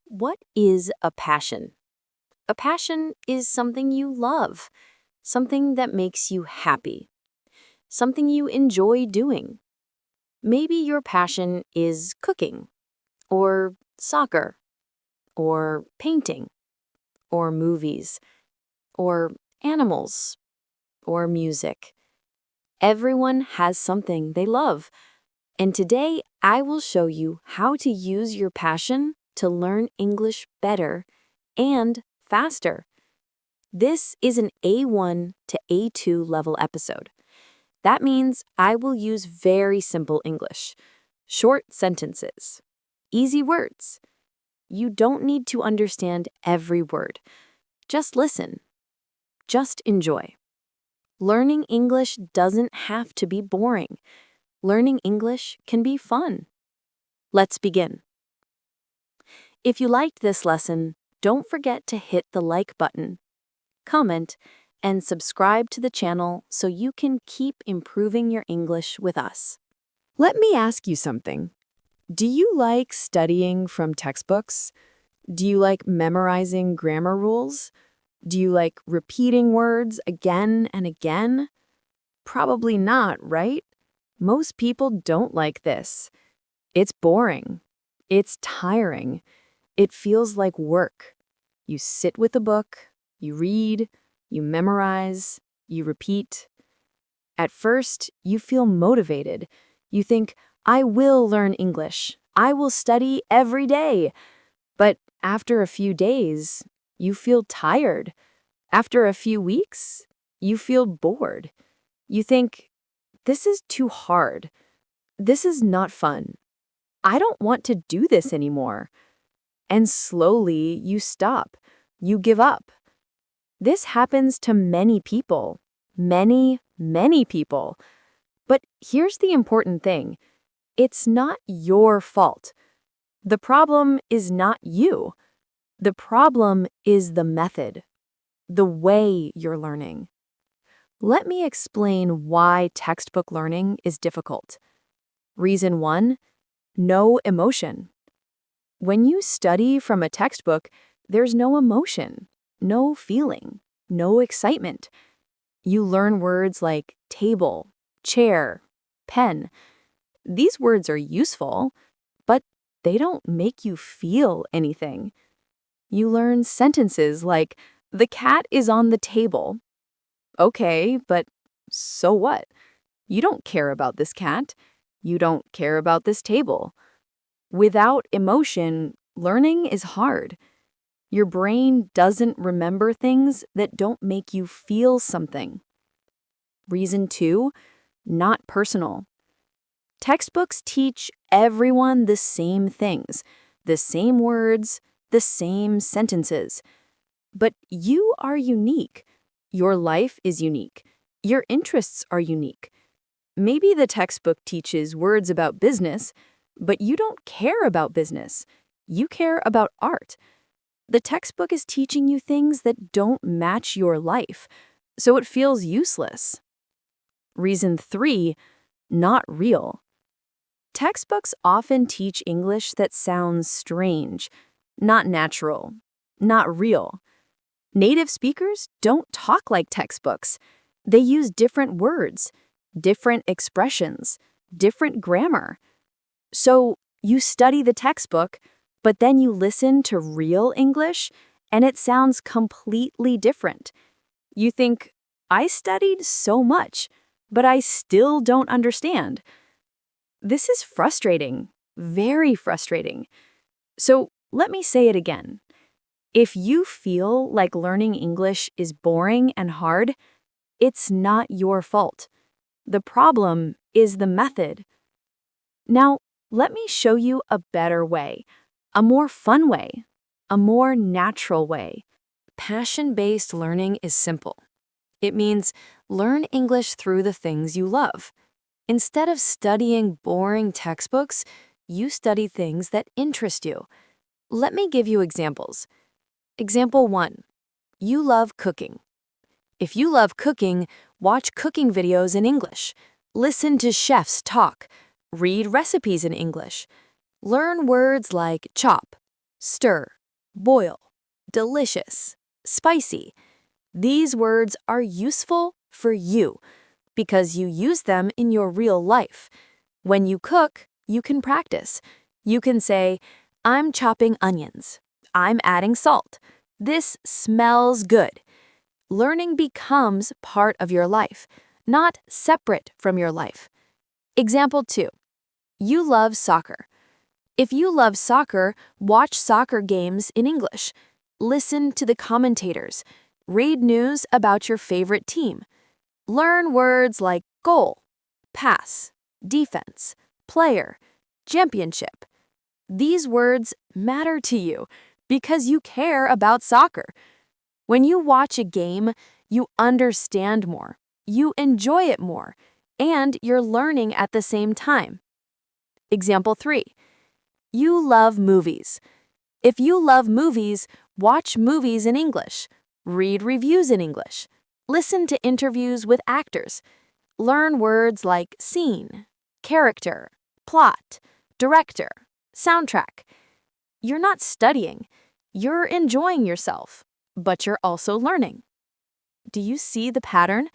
Speaker 2: What is a passion? A passion is something you love, something that makes you happy, something you enjoy doing. Maybe your passion is cooking, or soccer, or painting, or movies, or animals, or music. Everyone has something they love, and today I will show you how to use your passion to learn English better and faster. This is an A1 to A2 level episode. That means I will use very simple English, short sentences, easy words. You don't need to understand every word. Just listen. Just enjoy. Learning English doesn't have to be boring. Learning English can be fun. Let's begin. If you liked this lesson, don't forget to hit the like button, comment, and subscribe to the channel so you can keep improving your English with us.
Speaker 1: Let me ask you something. Do you like studying from textbooks? Do you like memorizing grammar rules? Do you like repeating words again and again? Probably not, right? Most people don't like this. It's boring. It's tiring. It feels like work. You sit with a book, you read, you memorize, you repeat. At first, you feel motivated. You think, I will learn English. I will study every day. But after a few days, you feel tired. After a few weeks, you feel bored. You think, this is too hard. This is not fun. I don't want to do this anymore. And slowly you stop. You give up. This happens to many people. Many people. But here's the important thing. It's not your fault. The problem is not you. The problem is the method, the way you're learning. Let me explain why textbook learning is difficult. Reason 1, no emotion. When you study from a textbook, there's no emotion, no feeling, no excitement. You learn words like table, chair, pen. These words are useful, but they don't make you feel anything. You learn sentences like, the cat is on the table. Okay, but so what? You don't care about this cat. You don't care about this table. Without emotion, learning is hard. Your brain doesn't remember things that don't make you feel something. Reason 2, not personal. Textbooks teach everyone the same things, the same words, the same sentences. But you are unique. Your life is unique. Your interests are unique. Maybe the textbook teaches words about business, but you don't care about business. You care about art. The textbook is teaching you things that don't match your life, so it feels useless. Reason 3, not real. Textbooks often teach English that sounds strange, not natural, not real. Native speakers don't talk like textbooks. They use different words, different expressions, different grammar. So you study the textbook, but then you listen to real English, and it sounds completely different. You think, I studied so much, but I still don't understand. This is frustrating, very frustrating. So let me say it again. If you feel like learning English is boring and hard,
Speaker 2: It's not your fault. The problem is the method. Now, let me show you a better way, a more fun way, a more natural way.
Speaker 1: Passion-based learning is simple. It means learn English through the things you love. Instead of studying boring textbooks, you study things that interest you. Let me give you examples. Example 1. You love cooking. If you love cooking, watch cooking videos in English. Listen to chefs talk. Read recipes in English. Learn words like chop, stir, boil, delicious, spicy. These words are useful for you because you use them in your real life. When you cook, you can practice. You can say, I'm chopping onions. I'm adding salt. This smells good. Learning becomes part of your life, not separate from your life. Example 2. You love soccer. If you love soccer, watch soccer games in English. Listen to the commentators. Read news about your favorite team. Learn words like goal, pass, defense, player, championship. These words matter to you because you care about soccer. When you watch a game, you understand more, you enjoy it more, and you're learning at the same time. Example 3. You love movies. If you love movies, watch movies in English. Read reviews in English. Listen to interviews with actors. Learn words like scene, character, plot, director, soundtrack. You're not studying. You're enjoying yourself, but you're also learning. Do you see the pattern?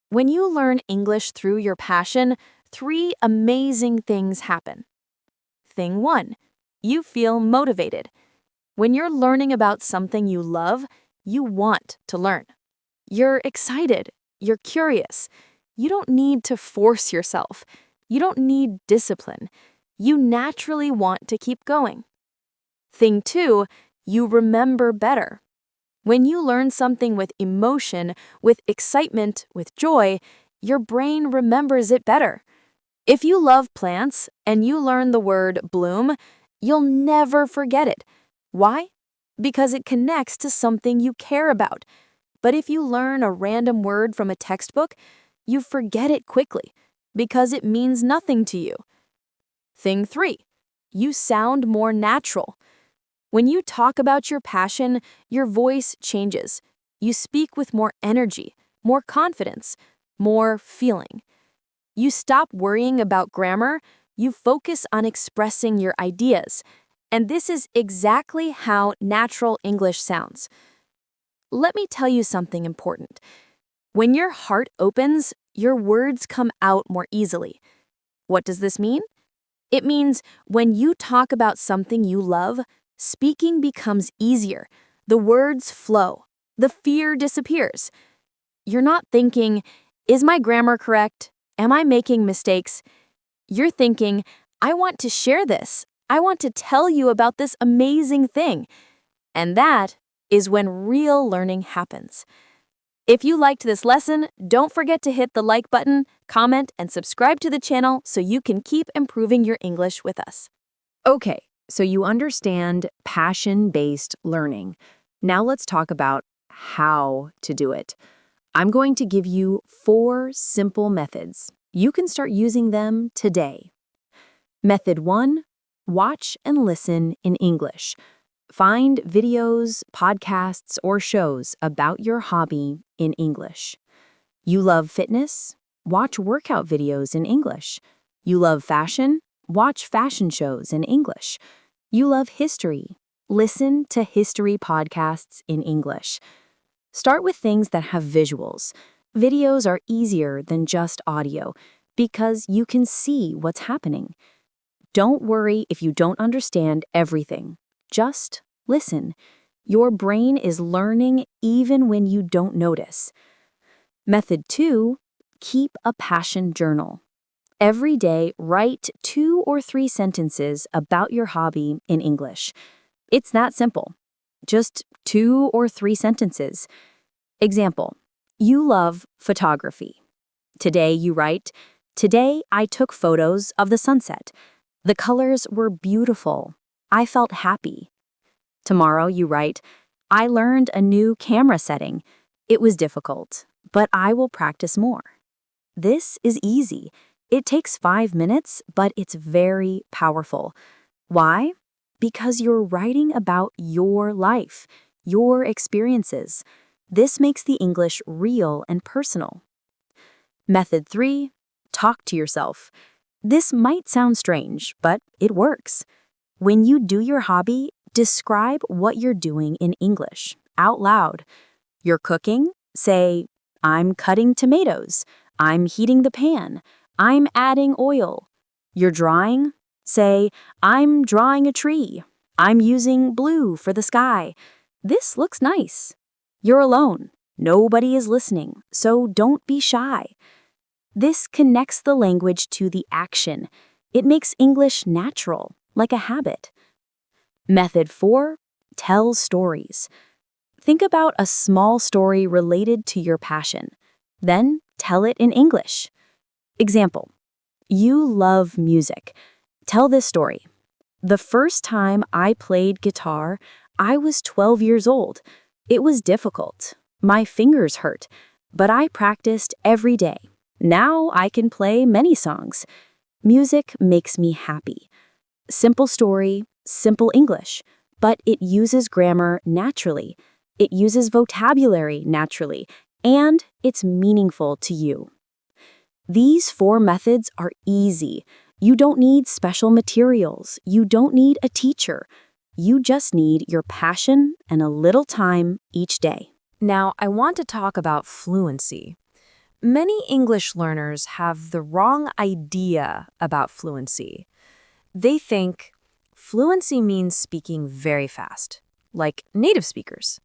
Speaker 1: When you learn English through your passion, 3 amazing things happen. Thing 1, you feel motivated. When you're learning about something you love, you want to learn. You're excited. You're curious. You don't need to force yourself. You don't need discipline. You naturally want to keep going. Thing 2, you remember better. When you learn something with emotion, with excitement, with joy, your brain remembers it better. If you love plants and you learn the word bloom, you'll never forget it. Why? Because it connects to something you care about. But if you learn a random word from a textbook, you forget it quickly because it means nothing to you. Thing 3, you sound more natural. When you talk about your passion, your voice changes. You speak with more energy, more confidence, more feeling. You stop worrying about grammar, you focus on expressing your ideas. And this is exactly how natural English sounds. Let me tell you something important. When your heart opens, your words come out more easily. What does this mean? It means when you talk about something you love, speaking becomes easier. The words flow. The fear disappears. You're not thinking, is my grammar correct? Am I making mistakes? You're thinking, I want to share this. I want to tell you about this amazing thing. And that is when real learning happens. If you liked this lesson, don't forget to hit the like button, comment, and subscribe to the channel so you can keep improving your English with us. Okay, so you understand passion-based learning. Now let's talk about how to do it. I'm going to give you 4 simple methods. You can start using them today. Method 1, watch and listen in English. Find videos, podcasts, or shows about your hobby in English. You love fitness? Watch workout videos in English. You love fashion? Watch fashion shows in English. You love history? Listen to history podcasts in English. Start with things that have visuals. Videos are easier than just audio because you can see what's happening. Don't worry if you don't understand everything. Just listen. Your brain is learning even when you don't notice. Method 2, keep a passion journal. Every day, write 2 or 3 sentences about your hobby in English. It's that simple. Just 2 or 3 sentences. Example,
Speaker 2: You love photography. Today you write, "Today I took photos of the sunset. The colors were beautiful. I felt happy." Tomorrow you write, "I learned a new camera setting. It was difficult, but I will practice more." This is easy. It takes 5 minutes, but it's very powerful. Why? Because you're writing about your life, your experiences. This makes the English real and personal. Method 3, talk to yourself. This might sound strange, but it works. When you do your hobby, describe what you're doing in English, out loud. You're cooking? Say, "I'm cutting tomatoes. I'm heating the pan. I'm adding oil." You're drawing? Say, "I'm drawing a tree. I'm using blue for the sky. This looks nice." You're alone. Nobody is listening, so don't be shy. This connects the language to the action. It makes English natural, like a habit. Method 4, tell stories. Think about a small story related to your passion. Then tell it in English. Example, you love music. Tell this story. "The first time I played guitar, I was 12 years old. It was difficult. My fingers hurt, but I practiced every day. Now I can play many songs. Music makes me happy." Simple story, simple English, but it uses grammar naturally. It uses vocabulary naturally, and it's meaningful to you. These 4 methods are easy. You don't need special materials. You don't need a teacher. You just need your passion and a little time each day.
Speaker 1: Now, I want to talk about fluency. Many English learners have the wrong idea about fluency. They think fluency means speaking very fast, like native speakers.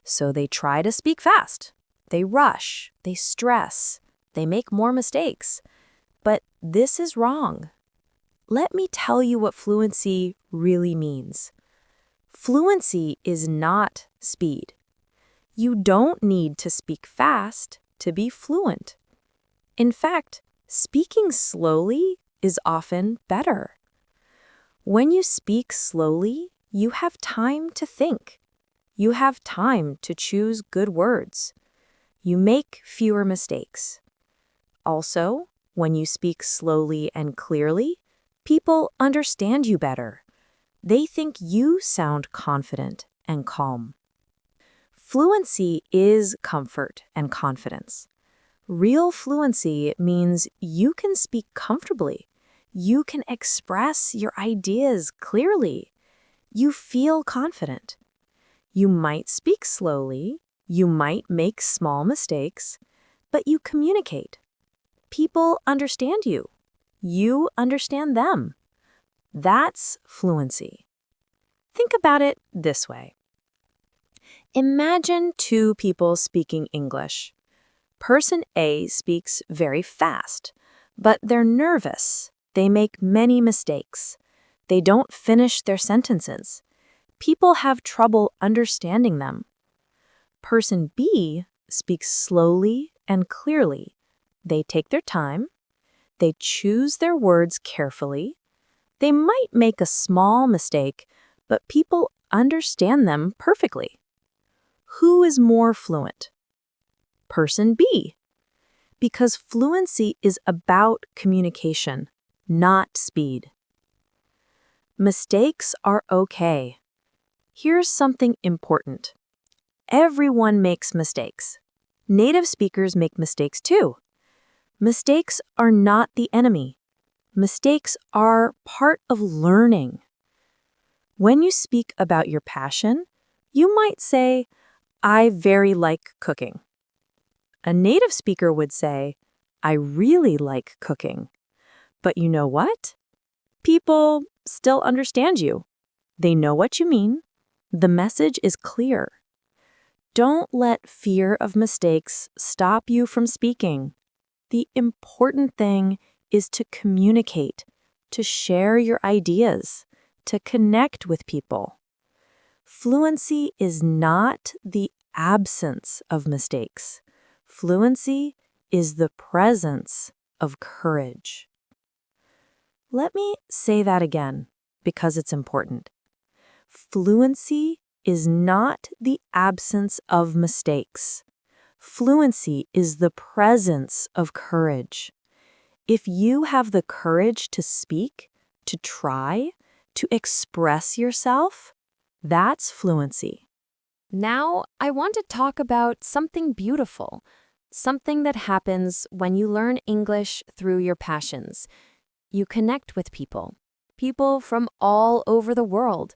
Speaker 1: So they try to speak fast. They rush, they stress, they make more mistakes. But this is wrong. Let me tell you what fluency really means. Fluency is not speed. You don't need to speak fast to be fluent. In fact, speaking slowly is often better. When you speak slowly, you have time to think. You have time to choose good words. You make fewer mistakes. Also, when you speak slowly and clearly, people understand you better. They think you sound confident and calm. Fluency is comfort and confidence. Real fluency means you can speak comfortably. You can express your ideas clearly. You feel confident. You might speak slowly. You might make small mistakes, but you communicate. People understand you. You understand them. That's fluency. Think about it this way. Imagine 2 people speaking English. Person A speaks very fast, but they're nervous. They make many mistakes. They don't finish their sentences. People have trouble understanding them. Person B speaks slowly and clearly. They take their time. They choose their words carefully. They might make a small mistake, but people understand them perfectly. Who is more fluent? Person B. Because fluency is about communication, not speed. Mistakes are okay. Here's something important. Everyone makes mistakes. Native speakers make mistakes too. Mistakes are not the enemy. Mistakes are part of learning. When you speak about your passion, you might say, "I very like cooking." A native speaker would say, "I really like cooking." But you know what? People still understand you. They know what you mean. The message is clear. Don't let fear of mistakes stop you from speaking. The important thing is to communicate, to share your ideas, to connect with people. Fluency is not the absence of mistakes.
Speaker 2: Fluency is the presence of courage. Let me say that again because it's important. Fluency is not the absence of mistakes. Fluency is the presence of courage. If you have the courage to speak, to try, to express yourself, that's fluency.
Speaker 1: Now, I want to talk about something beautiful, something that happens when you learn English through your passions. You connect with people from all over the world.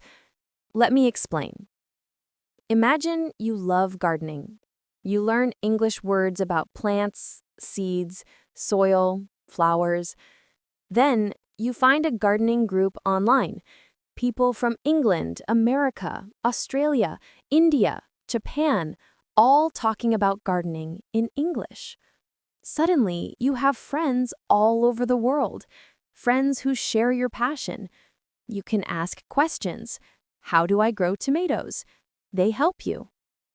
Speaker 1: Let me explain. Imagine you love gardening. You learn English words about plants, seeds, soil, flowers. Then you find a gardening group online. People from England, America, Australia, India, Japan, all talking about gardening in English. Suddenly, you have friends all over the world, friends who share your passion. You can ask questions. How do I grow tomatoes? They help you.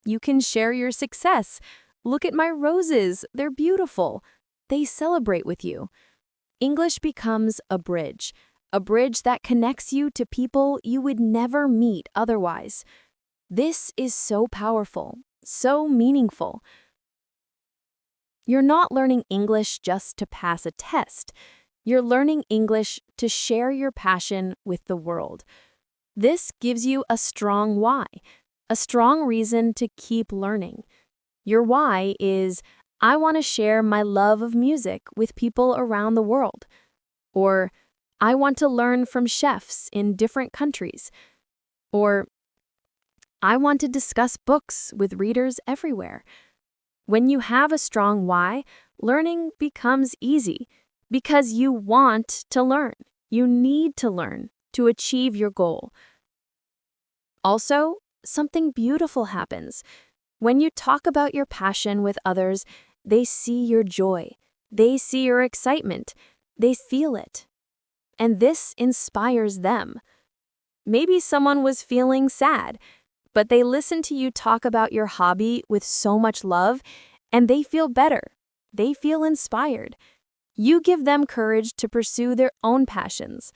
Speaker 1: You can share your success. Look at my roses, they're beautiful. They celebrate with you. English becomes a bridge that connects you to people you would never meet otherwise. This is so powerful, so meaningful. You're not learning English just to pass a test. You're learning English to share your passion with the world. This gives you a strong why, a strong reason to keep learning. Your why is, I want to share my love of music with people around the world. Or, I want to learn from chefs in different countries. Or, I want to discuss books with readers everywhere. When you have a strong why, learning becomes easy because you want to learn. You need to learn to achieve your goal. Also, something beautiful happens. When you talk about your passion with others, they see your joy. They see your excitement. They feel it. And this inspires them. Maybe someone was feeling sad, but they listen to you talk about your hobby with so much love, and they feel better. They feel inspired. You give them courage to pursue their own passions.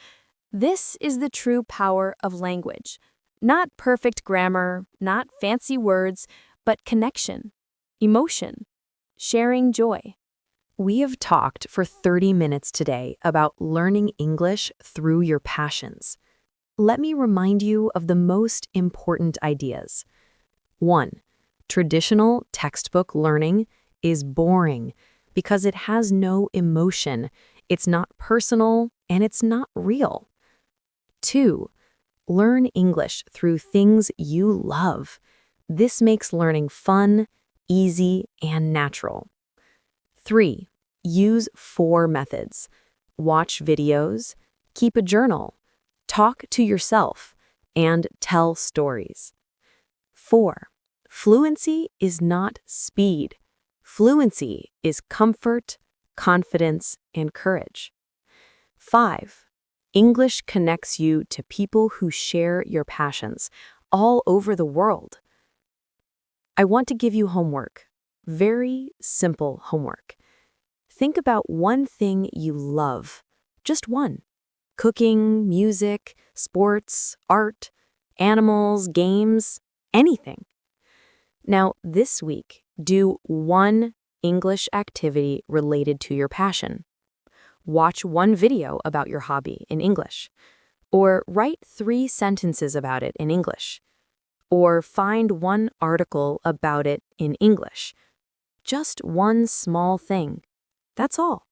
Speaker 1: This is the true power of language. Not perfect grammar, not fancy words, but connection, emotion, sharing joy. We have talked for 30 minutes today about learning English through your passions. Let me remind you of the most important ideas. 1. Traditional textbook learning is boring because it has no emotion, it's not personal, and it's not real. 2. Learn English through things you love. This makes learning fun, easy, and natural. 3. Use 4 methods. Watch videos, keep a journal, talk to yourself, and tell stories. 4. Fluency is not speed. Fluency is comfort, confidence, and courage. 5. English connects you to people who share your passions all over the world. I want to give you homework. Very simple homework. Think about one thing you love. Just one. Cooking, music, sports, art, animals, games, anything. Now, this week, do one English activity related to your passion. Watch one video about your hobby in English. Or write 3 sentences about it in English. Or find one article about it in English. Just one small thing. That's all.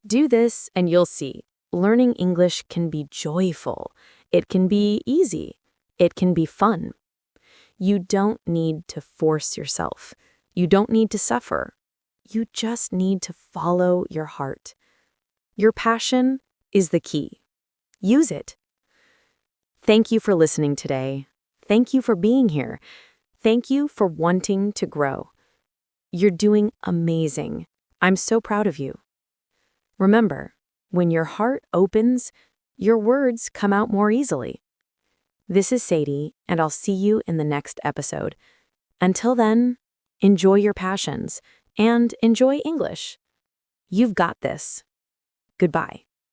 Speaker 1: Do this and you'll see. Learning English can be joyful. It can be easy. It can be fun. You don't need to force yourself. You don't need to suffer. You just need to follow your heart. Your passion is the key. Use it. Thank you for listening today. Thank you for being here. Thank you for wanting to grow. You're doing amazing. I'm so proud of you. Remember, when your heart opens, your words come out more easily. This is Sadie, and I'll see you in the next episode. Until then, enjoy your passions,
Speaker 2: and enjoy English. You've got this. Goodbye.